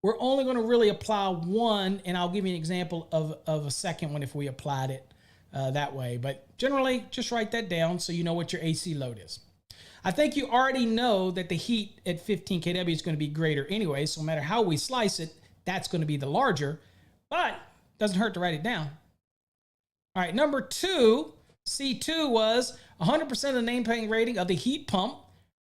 we're only going to really apply one, and I'll give you an example of a second one if we applied it that way. But generally, just write that down so you know what your AC load is. I think you already know that the heat at 15 kW is going to be greater anyway, so no matter how we slice it, that's going to be the larger, but it doesn't hurt to write it down. All right, number 2, C2 was 100% of the nameplate rating of the heat pump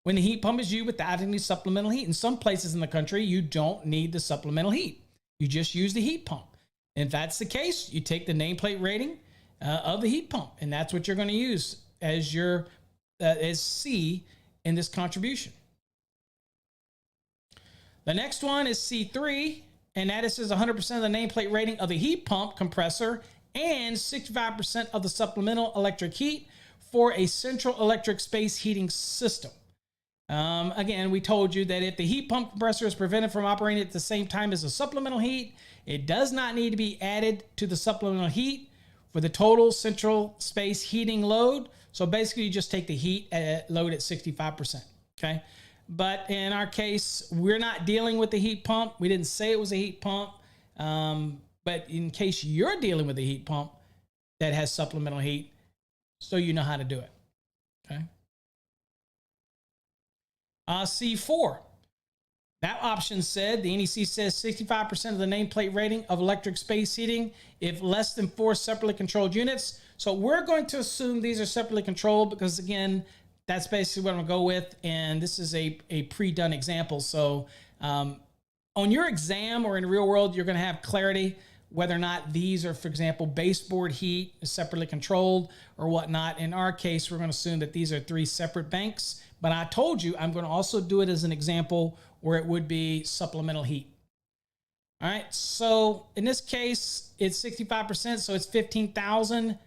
when the heat pump is used without any supplemental heat. In some places in the country, you don't need the supplemental heat. You just use the heat pump. If that's the case, you take the nameplate rating of the heat pump, and that's what you're going to use as your as C in this contribution. The next one is C3, and that is 100% of the nameplate rating of the heat pump compressor and 65% of the supplemental electric heat for a central electric space heating system. Again, we told you that if the heat pump compressor is prevented from operating at the same time as the supplemental heat, it does not need to be added to the supplemental heat for the total central space heating load. So basically, you just take the heat load at 65%. Okay. But in our case, we're not dealing with the heat pump. We didn't say it was a heat pump. But in case you're dealing with a heat pump that has supplemental heat, so you know how to do it. Okay. C4. That option said, the NEC says 65% of the nameplate rating of electric space heating if less than 4 separately controlled units. So we're going to assume these are separately controlled because, again, that's basically what I'm going to go with. And this is a pre-done example. So on your exam or in the real world, you're going to have clarity whether or not these are, for example, baseboard heat is separately controlled or whatnot. In our case, we're going to assume that these are 3 separate banks. But I told you I'm going to also do it as an example where it would be supplemental heat. All right, so in this case, it's 65%, so it's 15,000.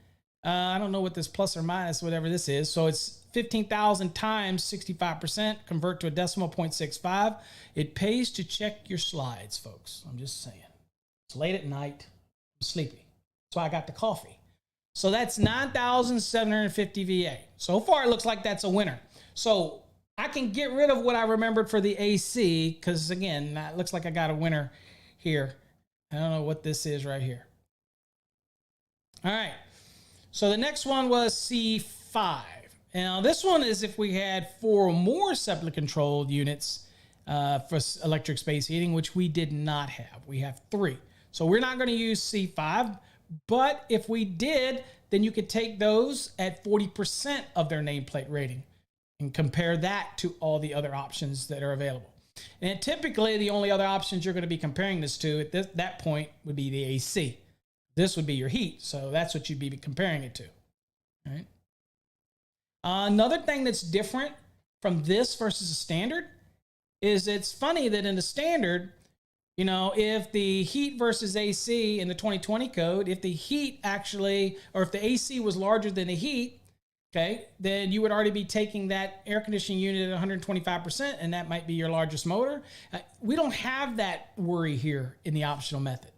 I don't know what this plus or minus, whatever this is. So it's 15,000 times 65%, convert to a decimal 0.65. It pays to check your slides, folks. I'm just saying. It's late at night. I'm sleepy. So I got the coffee. So that's 9,750 VA. So far, it looks like that's a winner. So I can get rid of what I remembered for the AC because, again, it looks like I got a winner here. I don't know what this is right here. All right. So the next one was C5. Now, this one is if we had 4 or more separately controlled units for electric space heating, which we did not have. We have 3. So we're not going to use C5. But if we did, then you could take those at 40% of their nameplate rating and compare that to all the other options that are available. And typically, the only other options you're going to be comparing this to at that point would be the AC. This would be your heat, so that's what you'd be comparing it to. All right. Another thing that's different from this versus a standard is it's funny that in the standard, you know, if the heat versus AC in the 2020 code, if the heat actually, or if the AC was larger than the heat, okay, then you would already be taking that air conditioning unit at 125%, and that might be your largest motor. We don't have that worry here in the optional method,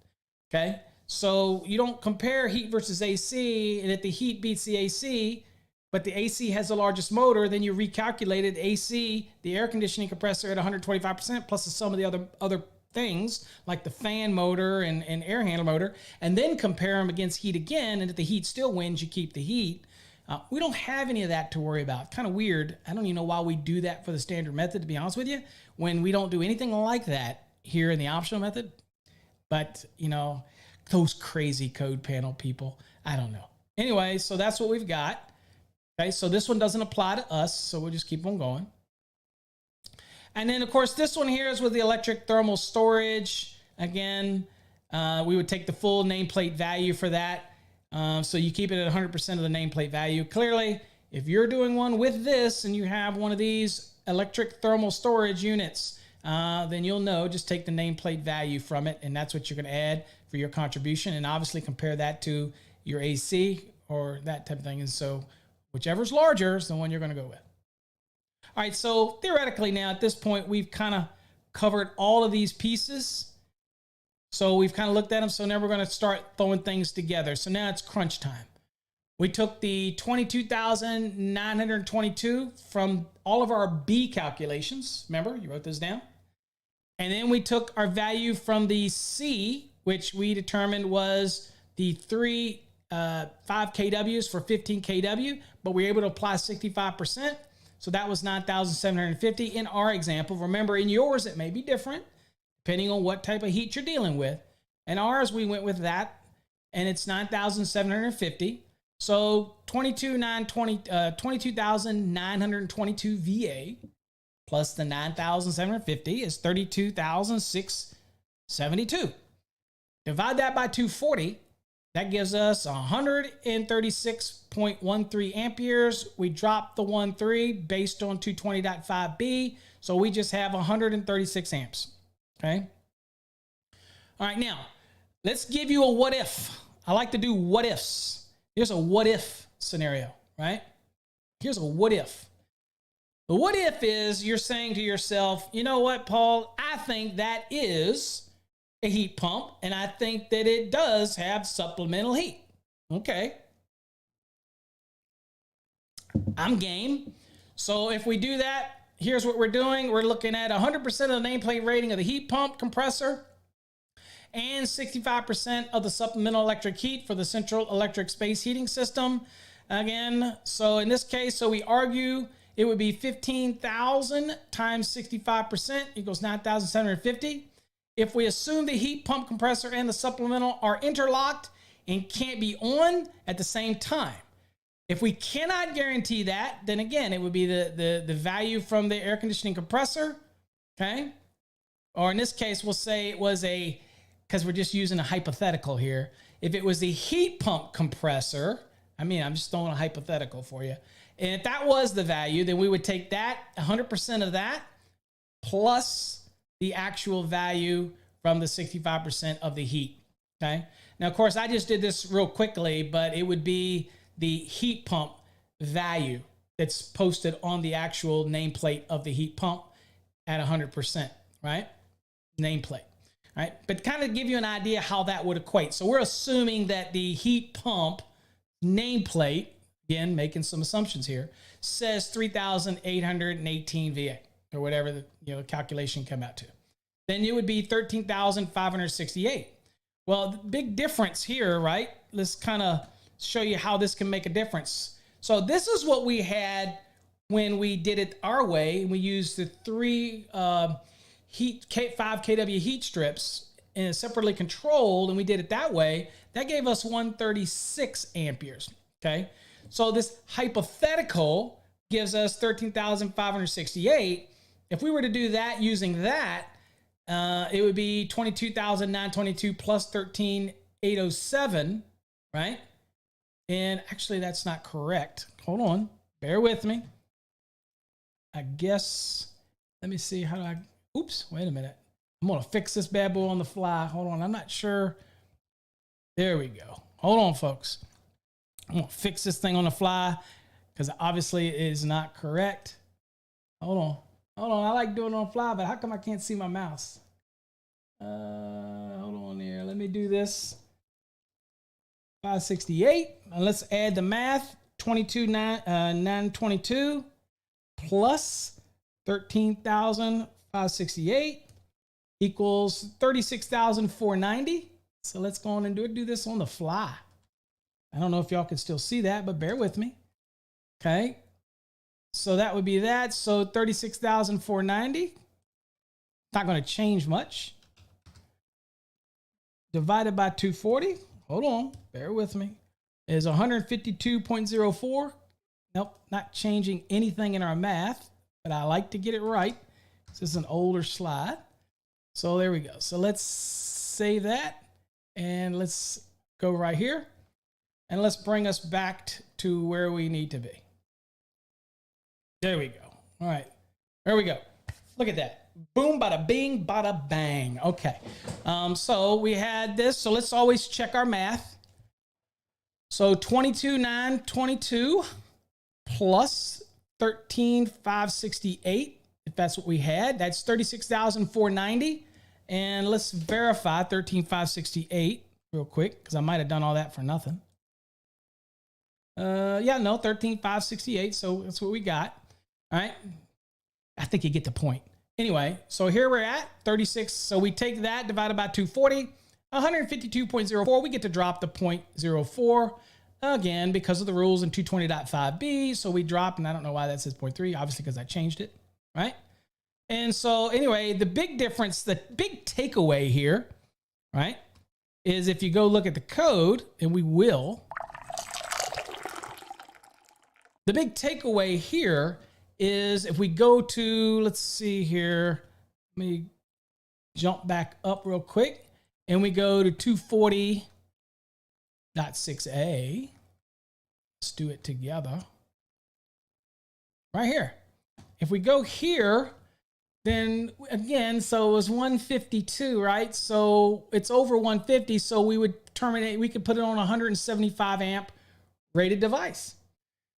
okay? So you don't compare heat versus AC, and if the heat beats the AC, but the AC has the largest motor, then you recalculated AC, the air conditioning compressor, at 125% plus the sum of the other things like the fan motor and air handler motor, and then compare them against heat again, and if the heat still wins, you keep the heat. We don't have any of that to worry about. Kind of weird. I don't even know why we do that for the standard method, to be honest with you, when we don't do anything like that here in the optional method. But, you know, those crazy code panel people, I don't know. Anyway, so that's what we've got. Okay, so this one doesn't apply to us, so we'll just keep on going. And then, of course, this one here is with the electric thermal storage. Again, we would take the full nameplate value for that. So you keep it at 100% of the nameplate value. Clearly, if you're doing one with this and you have one of these electric thermal storage units, then you'll know, just take the nameplate value from it, and that's what you're going to add for your contribution, and obviously compare that to your AC or that type of thing. And so whichever's larger is the one you're going to go with. All right, so theoretically now at this point, we've kind of covered all of these pieces. So we've kind of looked at them. So now we're going to start throwing things together. So now it's crunch time. We took the 22,922 from all of our B calculations. Remember, you wrote those down. And then we took our value from the C, which we determined was the 5 kWs for 15 kW, but we were able to apply 65%. So that was 9,750 in our example. Remember, in yours, it may be different depending on what type of heat you're dealing with. In ours, we went with that, and it's 9,750. So 22,922 VA. plus the 9,750 is 32,672. Divide that by 240. That gives us 136.13 amperes. We dropped the 1.3 based on 220.5B. So we just have 136 amps. Okay. All right. Now let's give you a what if. I like to do what ifs. Here's a what if scenario, right? Here's a what if. The what if is you're saying to yourself, you know what, Paul, I think that is a heat pump, and I think that it does have supplemental heat. Okay. I'm game. So if we do that, here's what we're doing. We're looking at 100% of the nameplate rating of the heat pump compressor and 65% of the supplemental electric heat for the central electric space heating system. Again, so in this case, so we argue it would be 15,000 times 65% equals 9,750. If we assume the heat pump compressor and the supplemental are interlocked and can't be on at the same time. If we cannot guarantee that, then again, it would be the value from the air conditioning compressor, okay? Or in this case, we'll say it was because we're just using a hypothetical here. If it was the heat pump compressor, I'm just throwing a hypothetical for you. And if that was the value, then we would take that, 100% of that, plus the actual value from the 65% of the heat, okay? Now, of course, I just did this real quickly, but it would be the heat pump value that's posted on the actual nameplate of the heat pump at 100%, right? Nameplate, right? But kind of give you an idea how that would equate. So we're assuming that the heat pump nameplate, again, making some assumptions here, says 3,818 VA or whatever the calculation come out to. Then it would be 13,568. Well, the big difference here, right? Let's kind of show you how this can make a difference. So this is what we had when we did it our way. We used the 5 kW heat strips and separately controlled, and we did it that way. That gave us 136 amperes, okay? So this hypothetical gives us 13,568. If we were to do that using that, it would be 22,922 plus 13,807, right? And actually, that's not correct. Hold on. Bear with me. I guess, let me see how do I, oops, wait a minute. I'm going to fix this bad boy on the fly. Hold on. I'm not sure. There we go. Hold on, folks. I'm going to fix this thing on the fly because obviously it is not correct. Hold on. Hold on. I like doing it on the fly, but how come I can't see my mouse? Hold on here. Let me do this. 568. Let's add the math. 22,922 plus 13,568 equals 36,490. So let's go on and do this on the fly. I don't know if y'all can still see that, but bear with me. Okay. So that would be that. So 36,490. Not going to change much. Divided by 240. Hold on. Bear with me. Is 152.04. Nope. Not changing anything in our math, but I like to get it right. This is an older slide. So there we go. So let's save that and let's go right here and let's bring us back to where we need to be. There we go. All right. There we go. Look at that. Boom, bada bing, bada bang. Okay. So we had this. So let's always check our math. So 22,922 plus 13,568. If that's what we had, that's 36,490. And let's verify 13,568 real quick because I might have done all that for nothing. Yeah, no, 13,568. So that's what we got. All right. I think you get the point. Anyway, so here we're at 36. So we take that divided by 240, 152.04. We get to drop the 0.04 again because of the rules in 220.5B. So we drop, and I don't know why that says 0.3, obviously because I changed it, right? And so anyway, the big difference, the big takeaway here, right, is if you go look at the code, and we will, the big takeaway here is if we go to, let's see here, let me jump back up real quick, and we go to 240.6a. Let's do it together. Right here. If we go here, then again, so it was 152, right? So it's over 150, so we would terminate, we could put it on a 175 amp rated device.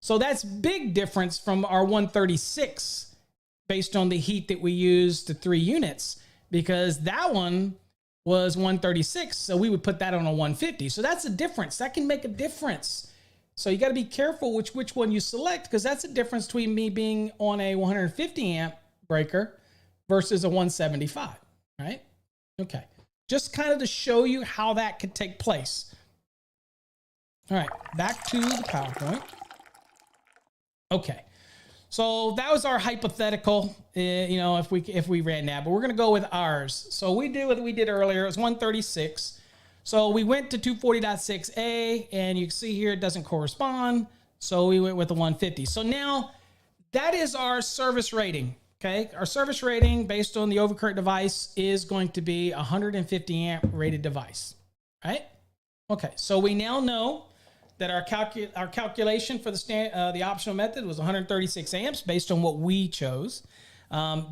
So that's big difference from our 136 based on the heat that we used to 3 units, because that one was 136, so we would put that on a 150. So that's a difference. That can make a difference. So you got to be careful which one you select, because that's the difference between me being on a 150 amp breaker versus a 175, right? Okay. Just kind of to show you how that could take place. All right, back to the PowerPoint. Okay. So that was our hypothetical, you know, if we ran that, but we're going to go with ours. So we did what we did earlier. It was 136. So we went to 240.6a, and you can see here it doesn't correspond. So we went with the 150. So now that is our service rating. Okay. Our service rating based on the overcurrent device is going to be a 150 amp rated device, right? Okay. So we now know that our calculation for the optional method was 136 amps based on what we chose.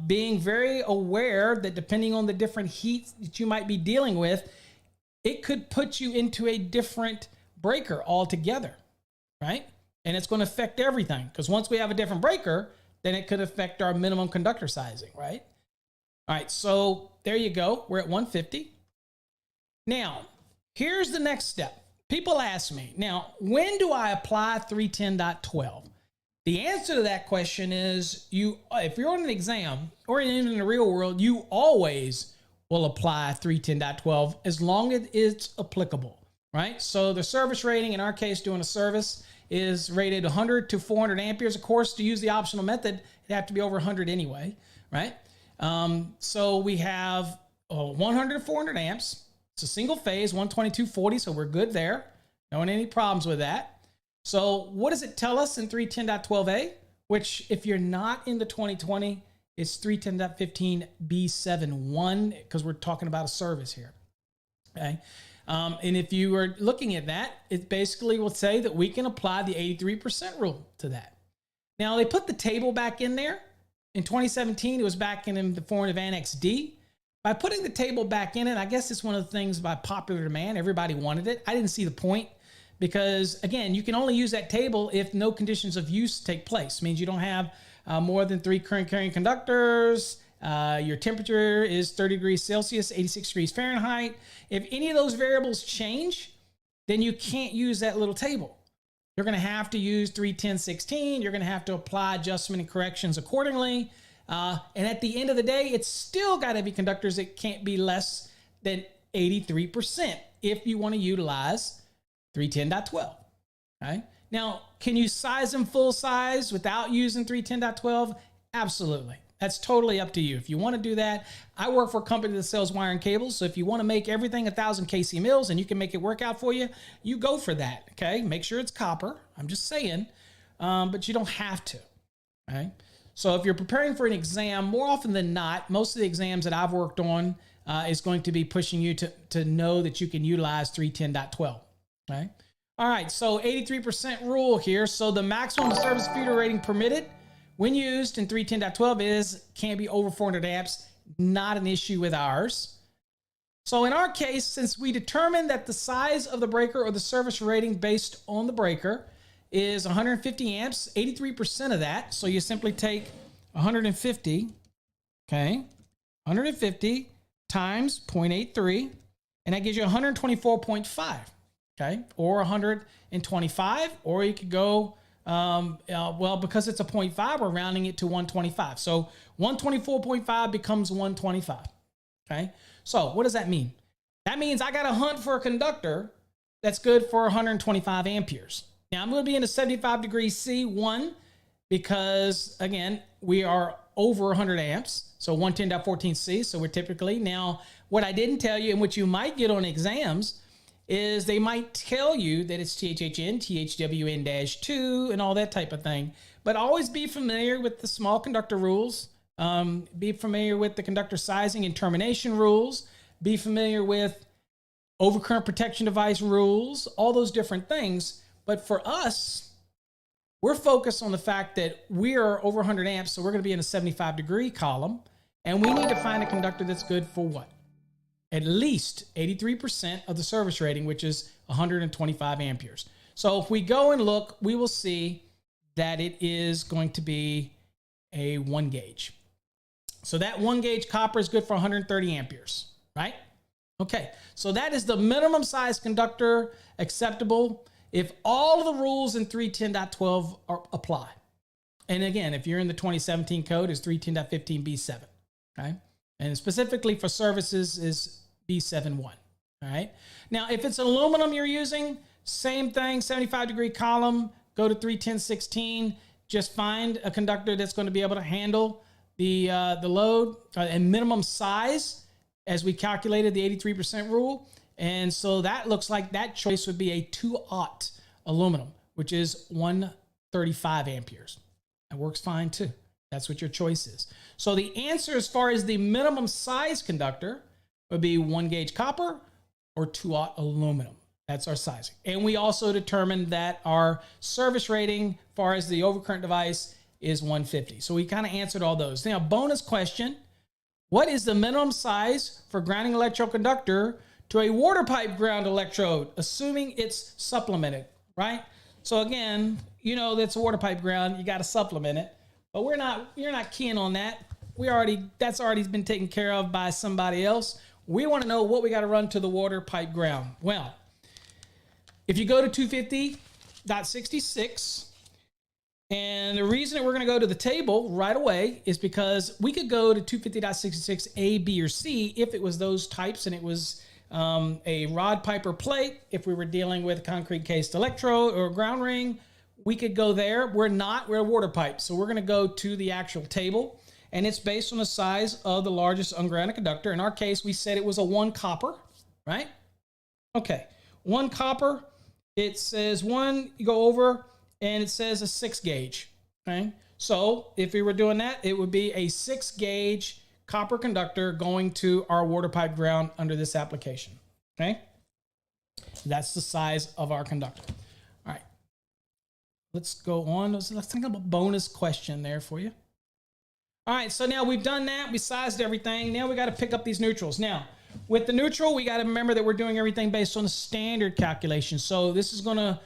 Being very aware that depending on the different heat that you might be dealing with, it could put you into a different breaker altogether, right? And it's going to affect everything, because once we have a different breaker, then it could affect our minimum conductor sizing, right? All right, so there you go. We're at 150. Now, here's the next step. People ask me, now, when do I apply 310.12? The answer to that question is, if you're on an exam or in the real world, you always will apply 310.12 as long as it's applicable, right? So the service rating, in our case, doing a service, is rated 100 to 400 amperes. Of course, to use the optional method, it'd have to be over 100 anyway, right? So we have 100 to 400 amps. It's a single phase, 122/40, so we're good there. No any problems with that. So what does it tell us in 310.12a? Which, if you're not in the 2020, it's 310.15b7.1, because we're talking about a service here, okay? And if you are looking at that, it basically will say that we can apply the 83% rule to that. Now, they put the table back in there. In 2017, it was back in the form of Annex D. By putting the table back in it, I guess it's one of the things by popular demand. Everybody wanted it. I didn't see the point, because, again, you can only use that table if no conditions of use take place. It means you don't have more than 3 current carrying conductors. Your temperature is 30 degrees Celsius, 86 degrees Fahrenheit. If any of those variables change, then you can't use that little table. You're going to have to use 310.16. You're going to have to apply adjustment and corrections accordingly. And at the end of the day, it's still got to be conductors that can't be less than 83% if you want to utilize 310.12. Okay? Now, can you size them full size without using 310.12? Absolutely. That's totally up to you. If you want to do that, I work for a company that sells wire and cables. So if you want to make everything 1,000 kc mils and you can make it work out for you, you go for that. Okay. Make sure it's copper. I'm just saying, but you don't have to. Okay. So if you're preparing for an exam, more often than not, most of the exams that I've worked on is going to be pushing you to know that you can utilize 310.12. Okay. All right. So 83% rule here. So the maximum service feeder rating permitted when used in 310.12 can't be over 400 amps, not an issue with ours. So in our case, since we determined that the size of the breaker or the service rating based on the breaker is 150 amps, 83% of that. So you simply take 150, okay, 150 times 0.83, and that gives you 124.5, okay, or 125, or you could go, well, because it's a 0.5, we're rounding it to 125. So 124.5 becomes 125. Okay. So what does that mean? That means I got to hunt for a conductor that's good for 125 amperes. Now I'm going to be in a 75 degrees C1 because, again, we are over 100 amps. So 110.14C. So we're typically, now what I didn't tell you and what you might get on exams is they might tell you that it's THHN, THWN-2, and all that type of thing. But always be familiar with the small conductor rules. Be familiar with the conductor sizing and termination rules. Be familiar with overcurrent protection device rules, all those different things. But for us, we're focused on the fact that we are over 100 amps, so we're going to be in a 75-degree column. And we need to find a conductor that's good for what? At least 83% of the service rating, which is 125 amperes. So if we go and look, we will see that it is going to be a 1 gauge. So that 1 gauge copper is good for 130 amperes, right? Okay, so that is the minimum size conductor acceptable if all of the rules in 310.12 apply. And again, if you're in the 2017 code, it's 310.15b7, okay? And specifically for services is B71, all right? Now, if it's aluminum you're using, same thing, 75-degree column, go to 310.16, just find a conductor that's going to be able to handle the load and minimum size as we calculated the 83% rule. And so that looks like that choice would be a 2-aught aluminum, which is 135 amperes. That works fine too. That's what your choice is. So the answer as far as the minimum size conductor would be 1 gauge copper or 2-aught aluminum. That's our sizing. And we also determined that our service rating as far as the overcurrent device is 150. So we kind of answered all those. Now, bonus question, what is the minimum size for grounding electroconductor to a water pipe ground electrode, assuming it's supplemented, right? So again, you know that's a water pipe ground, you got to supplement it. But you're not keen on that. That's already been taken care of by somebody else. We want to know what we got to run to the water pipe ground. Well, if you go to 250.66, and the reason that we're going to go to the table right away is because we could go to 250.66 A, B, or C if it was those types and it was a rod pipe or plate. If we were dealing with a concrete cased electrode or a ground ring, we could go there. We're not, we're a water pipe. So we're going to go to the actual table, and it's based on the size of the largest ungrounded conductor. In our case, we said it was a 1 copper, right? Okay, 1 copper. It says 1, you go over, and it says a 6 gauge, okay? So if we were doing that, it would be a 6 gauge copper conductor going to our water pipe ground under this application, okay? That's the size of our conductor. All right, let's go on. Let's think of a bonus question there for you. All right, so now we've done that. We sized everything. Now we got to pick up these neutrals. Now, with the neutral, we got to remember that we're doing everything based on the standard calculation. So this is going to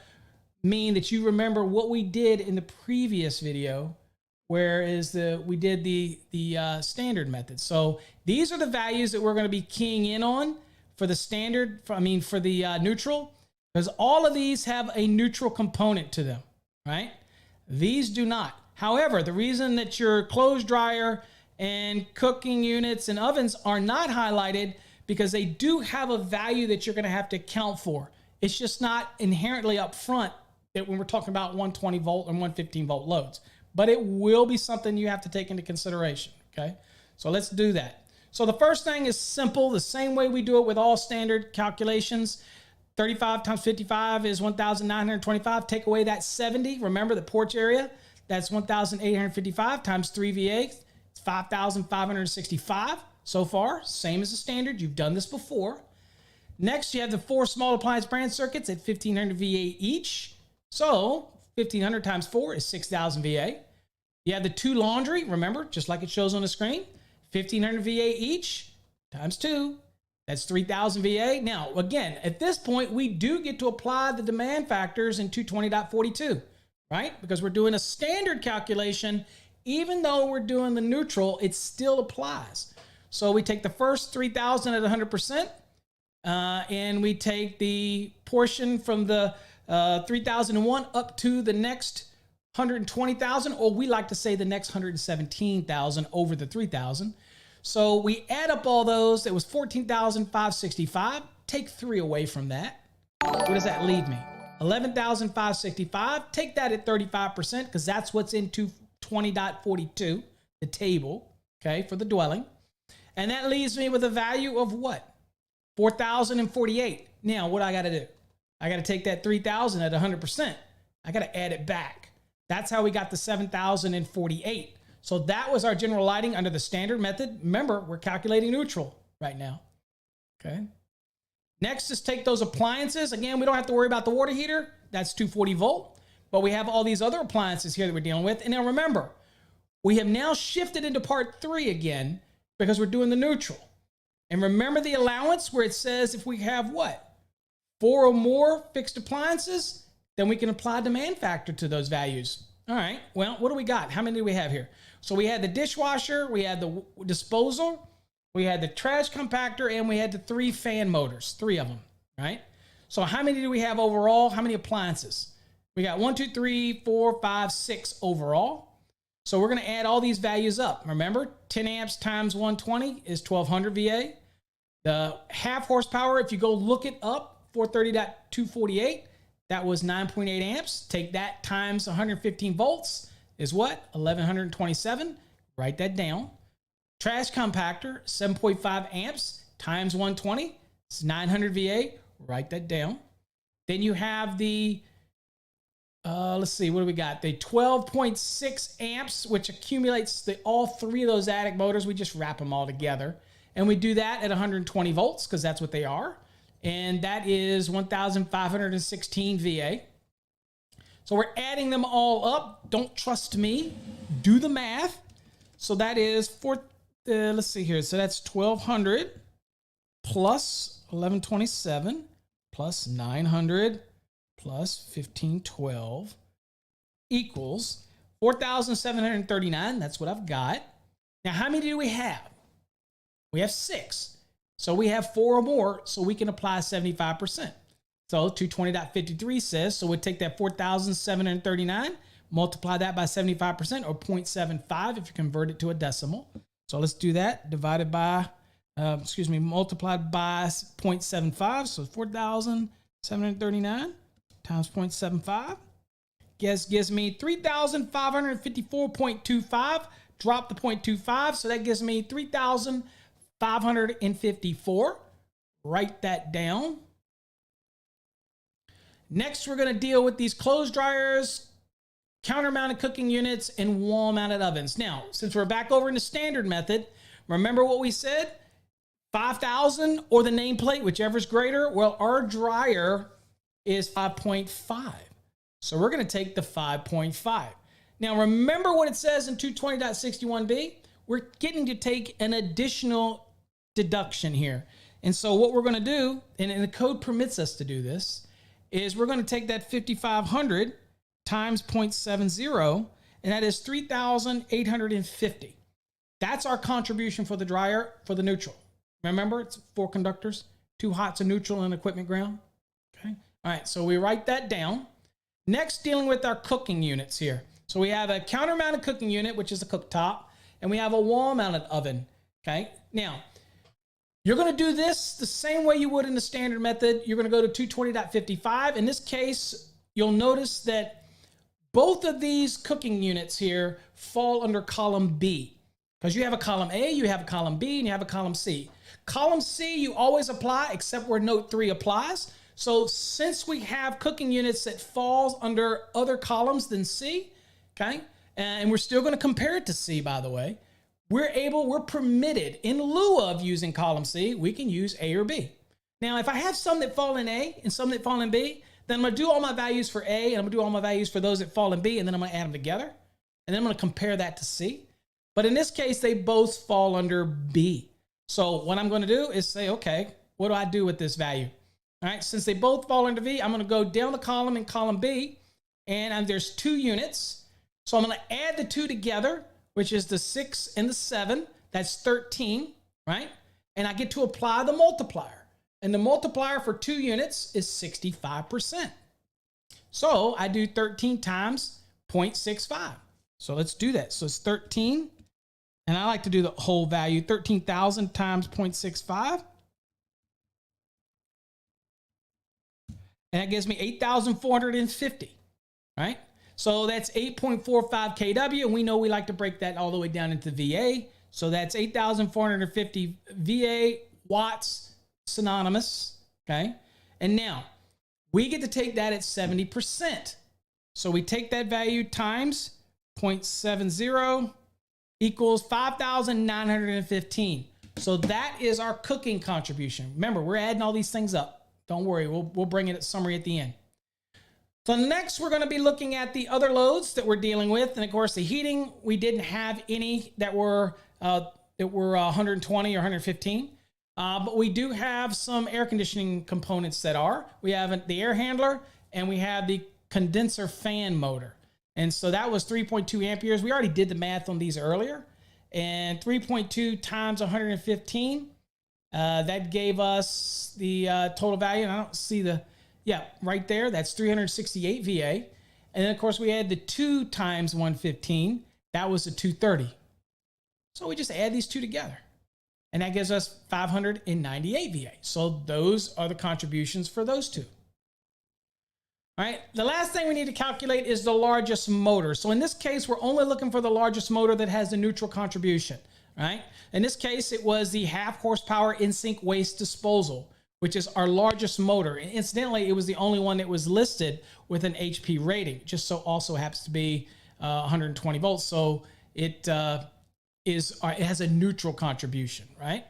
mean that you remember what we did in the previous video, whereas we did the standard method. So these are the values that we're going to be keying in on for the standard, for the neutral, because all of these have a neutral component to them, right? These do not. However, the reason that your clothes dryer and cooking units and ovens are not highlighted because they do have a value that you're going to have to account for. It's just not inherently up front that when we're talking about 120 volt and 115 volt loads, but it will be something you have to take into consideration, okay? So let's do that. So the first thing is simple, the same way we do it with all standard calculations. 35 times 55 is 1,925. Take away that 70, remember the porch area, that's 1,855 times 3 VA, it's 5,565 so far, same as the standard, you've done this before. Next, you have the 4 small appliance branch circuits at 1,500 VA each. So 1,500 times 4 is 6,000 VA. You have the 2 laundry, remember, just like it shows on the screen, 1,500 VA each times 2, that's 3,000 VA. Now, again, at this point, we do get to apply the demand factors in 220.42, right? Because we're doing a standard calculation, even though we're doing the neutral, it still applies. So we take the first 3,000 at 100%, and we take the portion from the 3,001 up to the next 120,000, or we like to say the next 117,000 over the 3,000. So we add up all those. That was 14,565. Take 3 away from that. What does that leave me? 11,565. Take that at 35% because that's what's in 220.42, the table, okay, for the dwelling. And that leaves me with a value of what? 4,048. Now, what I got to do? I got to take that 3,000 at 100%. I got to add it back. That's how we got the 7,048. So that was our general lighting under the standard method. Remember, we're calculating neutral right now. Okay. Next is take those appliances. Again, we don't have to worry about the water heater. That's 240 volt. But we have all these other appliances here that we're dealing with. And now remember, we have now shifted into part 3 again because we're doing the neutral. And remember the allowance where it says if we have what? 4 or more fixed appliances, then we can apply demand factor to those values. All right, well, what do we got? How many do we have here? So we had the dishwasher, we had the disposal, we had the trash compactor, and we had the 3 fan motors, 3 of them, right? So how many do we have overall? How many appliances? We got 1, 2, 3, 4, 5, 6 overall. So we're going to add all these values up. Remember, 10 amps times 120 is 1200 VA. The half horsepower, if you go look it up, 430.248, that was 9.8 amps. Take that times 115 volts is what? 1127. Write that down. Trash compactor, 7.5 amps times 120. It's 900 VA. Write that down. Then you have the, let's see, what do we got? The 12.6 amps, which accumulates all 3 of those attic motors. We just wrap them all together. And we do that at 120 volts because that's what they are. And that is 1,516 VA. So we're adding them all up. Don't trust me. Do the math. So that is let's see here. So that's 1,200 plus 1127 plus 900 plus 1512 equals 4,739. That's what I've got. Now, how many do we have? We have 6. So we have 4 or more, so we can apply 75%. So 220.53 says, so we'll take that 4,739, multiply that by 75%, or 0.75 if you convert it to a decimal. So let's do that, divided by, multiplied by 0.75. So 4,739 times 0.75 gives me 3,554.25. Drop the 0.25, so that gives me 3,554. Write that down. Next, we're going to deal with these clothes dryers, counter-mounted cooking units, and wall-mounted ovens. Now, since we're back over in the standard method, remember what we said? 5,000 or the nameplate, whichever's greater. Well, our dryer is 5.5. So we're going to take the 5.5. Now, remember what it says in 220.61b? We're getting to take an additional deduction here. And so what we're going to do, and the code permits us to do this, is we're going to take that 5,500 times 0.70, and that is 3,850. That's our contribution for the dryer for the neutral. Remember, it's 4 conductors, 2 hots, a neutral, and equipment ground. Okay. All right, so we write that down. Next, dealing with our cooking units here. So we have a counter-mounted cooking unit, which is a cooktop, and we have a wall-mounted oven. Okay. Now, you're going to do this the same way you would in the standard method. You're going to go to 220.55. In this case, you'll notice that both of these cooking units here fall under column B. Because you have a column A, you have a column B, and you have a column C. Column C, you always apply, except where note 3 applies. So since we have cooking units that falls under other columns than C, okay, and we're still going to compare it to C, by the way, we're permitted, in lieu of using column C, we can use A or B. Now, if I have some that fall in A and some that fall in B, then I'm going to do all my values for A, and I'm going to do all my values for those that fall in B, and then I'm going to add them together, and then I'm going to compare that to C. But in this case, they both fall under B. So what I'm going to do is say, okay, what do I do with this value? All right, since they both fall under V, I'm going to go down the column in column B, and there's 2 units. So I'm going to add the 2 together, which is the 6 and the 7. That's 13, right? And I get to apply the multiplier. And the multiplier for 2 units is 65%. So I do 13 times 0.65. So let's do that. So it's 13. And I like to do the whole value, 13,000 times 0.65. And that gives me 8,450, right? So that's 8.45 kW, and we know we like to break that all the way down into VA. So that's 8,450 VA watts synonymous, okay? And now we get to take that at 70%. So we take that value times 0.70 equals 5,915. So that is our cooking contribution. Remember, we're adding all these things up. Don't worry, we'll bring it at summary at the end. So next, we're going to be looking at the other loads that we're dealing with. And of course, the heating, we didn't have any that were 120 or 115. But we do have some air conditioning components that are. We have the air handler and we have the condenser fan motor. And so that was 3.2 amperes. We already did the math on these earlier. And 3.2 times 115, that gave us the total value. And I don't see the, yeah, right there. That's 368 VA. And then, of course, we had the 2 times 115. That was the 230. So we just add these two together. And that gives us 598 VA. So those are the contributions for those two. All right, the last thing we need to calculate is the largest motor. So in this case, we're only looking for the largest motor that has the neutral contribution, right? In this case, it was the 1/2 horsepower in-sink waste disposal, which is our largest motor. And incidentally, it was the only one that was listed with an HP rating. It just so also happens to be 120 volts. So it has a neutral contribution, right?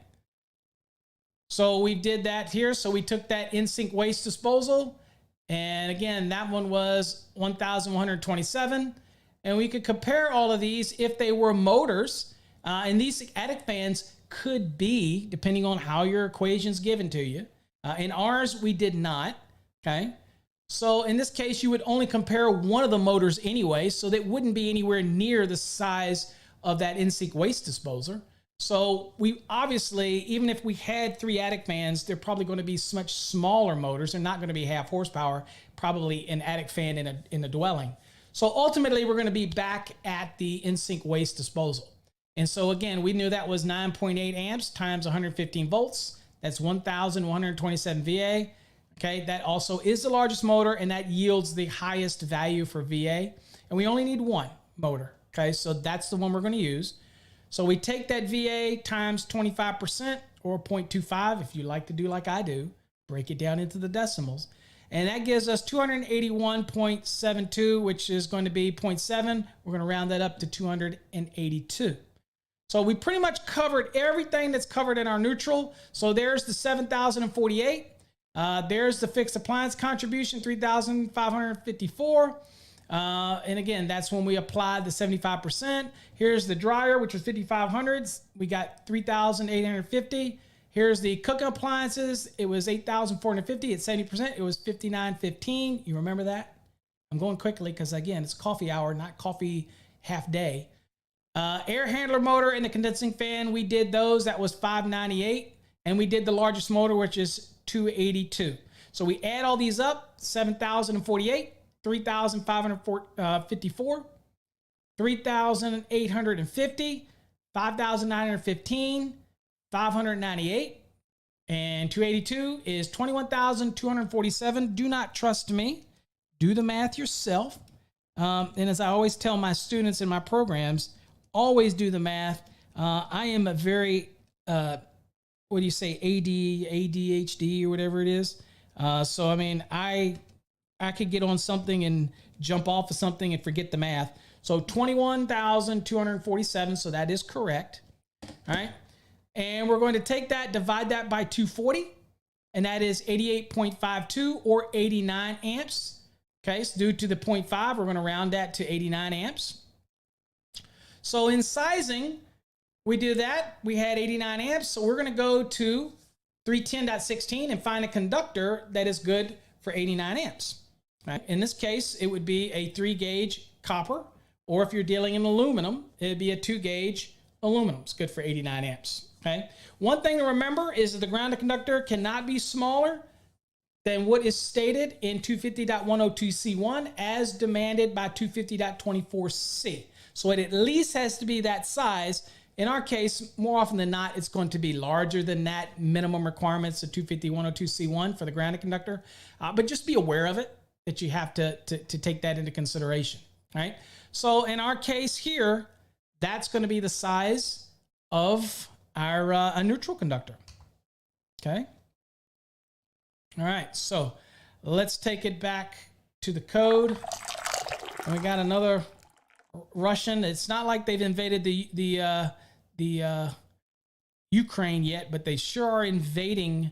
So we did that here. So we took that in-sink waste disposal. And again, that one was 1,127. And we could compare all of these if they were motors. And these attic fans could be, depending on how your equation's given to you. In ours, we did not, okay? So in this case, you would only compare one of the motors anyway, so that wouldn't be anywhere near the size of that in-sink waste disposer. So we obviously, even if we had 3 attic fans, they're probably going to be much smaller motors. They're not going to be 1/2 horsepower, probably an attic fan in a dwelling. So ultimately, we're going to be back at the in-sink waste disposal. And so again, we knew that was 9.8 amps times 115 volts. That's 1,127 VA. Okay, that also is the largest motor, and that yields the highest value for VA. And we only need one motor. Okay, so that's the one we're going to use. So we take that VA times 25% or 0.25, if you like to do like I do, break it down into the decimals. And that gives us 281.72, which is going to be 0.7. We're going to round that up to 282. So we pretty much covered everything that's covered in our neutral. So there's the 7,048. There's the fixed appliance contribution, 3,554. And again, that's when we applied the 75%. Here's the dryer, which was 5,500. We got 3,850. Here's the cooking appliances. It was 8,450 at 70%. It was 5,915. You remember that? I'm going quickly because, again, it's coffee hour, not coffee half day. Air handler motor and the condensing fan, we did those. That was 598. And we did the largest motor, which is 282. So we add all these up, 7,048. 3,554, 3,850, 5,915, 598, and 282 is 21,247. Do not trust me. Do the math yourself. And as I always tell my students in my programs, always do the math. I am a very, what do you say, ADHD or whatever it is. So, I mean, I could get on something and jump off of something and forget the math. So 21,247, so that is correct. All right. And we're going to take that, divide that by 240, and that is 88.52 or 89 amps. Okay, so due to the 0.5, we're going to round that to 89 amps. So in sizing, we do that. We had 89 amps, so we're going to go to 310.16 and find a conductor that is good for 89 amps. Right? In this case, it would be a 3-gauge copper, or if you're dealing in aluminum, it'd be a 2-gauge aluminum. It's good for 89 amps. Okay. One thing to remember is that the grounded conductor cannot be smaller than what is stated in 250.102C1 as demanded by 250.24C. So it at least has to be that size. In our case, more often than not, it's going to be larger than that minimum requirements of 250.102C1 for the grounded conductor. But just be aware of it, that you have to take that into consideration, right? So in our case here, that's going to be the size of our a neutral conductor, okay? All right, so let's take it back to the code. And we got another Russian. It's not like they've invaded the Ukraine yet, but they sure are invading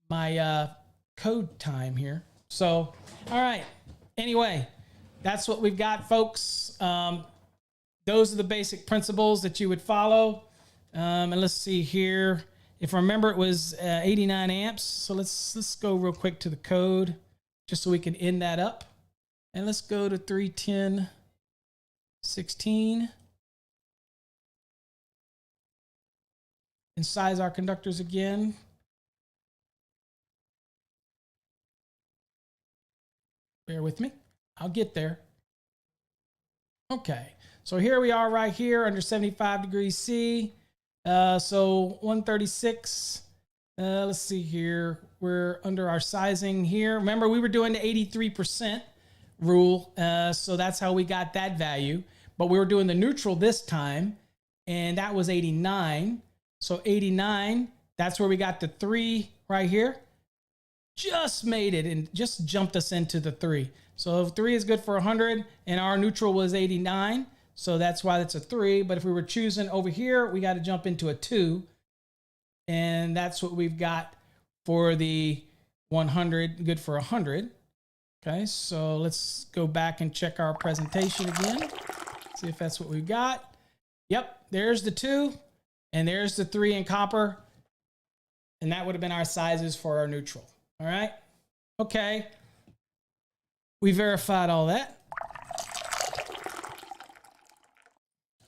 my code time here. So, all right. Anyway, that's what we've got, folks. Those are the basic principles that you would follow. And let's see here. If I remember, it was 89 amps. So let's go real quick to the code just so we can end that up. And let's go to 310/16. And size our conductors again. Bear with me. I'll get there. Okay. So here we are right here under 75 degrees C. So 136. Let's see here. We're under our sizing here. Remember, we were doing the 83% rule. So that's how we got that value. But we were doing the neutral this time, and that was 89. So 89, that's where we got the 3 right here. Just made it and just jumped us into the 3. So 3 is good for 100, and our neutral was 89. So that's why that's a 3. But if we were choosing over here, we got to jump into a 2. And that's what we've got for the 100, good for 100. Okay, so let's go back and check our presentation again. See if that's what we've got. Yep, there's the 2, and there's the 3 in copper. And that would have been our sizes for our neutral. All right, okay. We verified all that.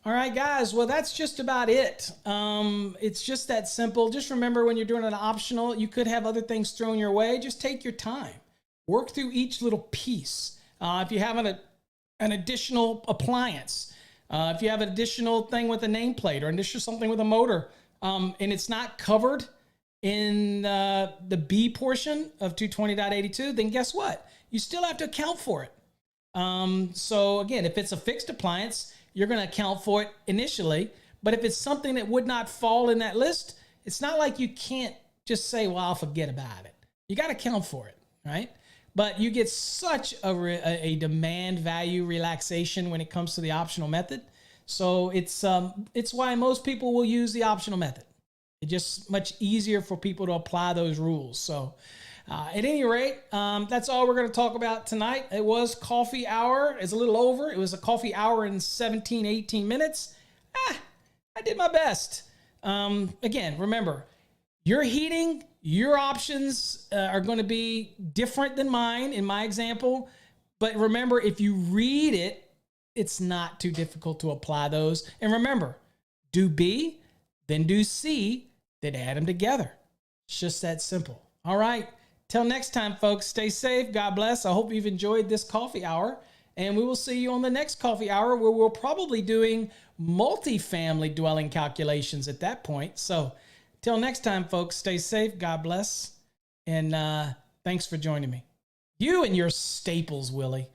All right, guys, well, that's just about it. It's just that simple. Just remember, when you're doing an optional, you could have other things thrown your way. Just take your time. Work through each little piece. If you have an additional appliance, if you have an additional thing with a nameplate or an additional something with a motor, and it's not covered in the B portion of 220.82, then guess what? You still have to account for it. So again, if it's a fixed appliance, you're going to account for it initially. But if it's something that would not fall in that list, it's not like you can't just say, well, I'll forget about it. You got to account for it, right? But you get such a demand value relaxation when it comes to the optional method. So it's why most people will use the optional method. It's just much easier for people to apply those rules. So at any rate, that's all we're going to talk about tonight. It was coffee hour. It's a little over. It was a coffee hour in 17, 18 minutes. I did my best. Again, remember, your heating, your options are going to be different than mine in my example. But remember, if you read it, it's not too difficult to apply those. And remember, do B, then do C, then add them together. It's just that simple. All right. Till next time, folks, stay safe. God bless. I hope you've enjoyed this coffee hour. And we will see you on the next coffee hour, where we're probably doing multifamily dwelling calculations at that point. So till next time, folks, stay safe. God bless. And thanks for joining me. You and your staples, Willie.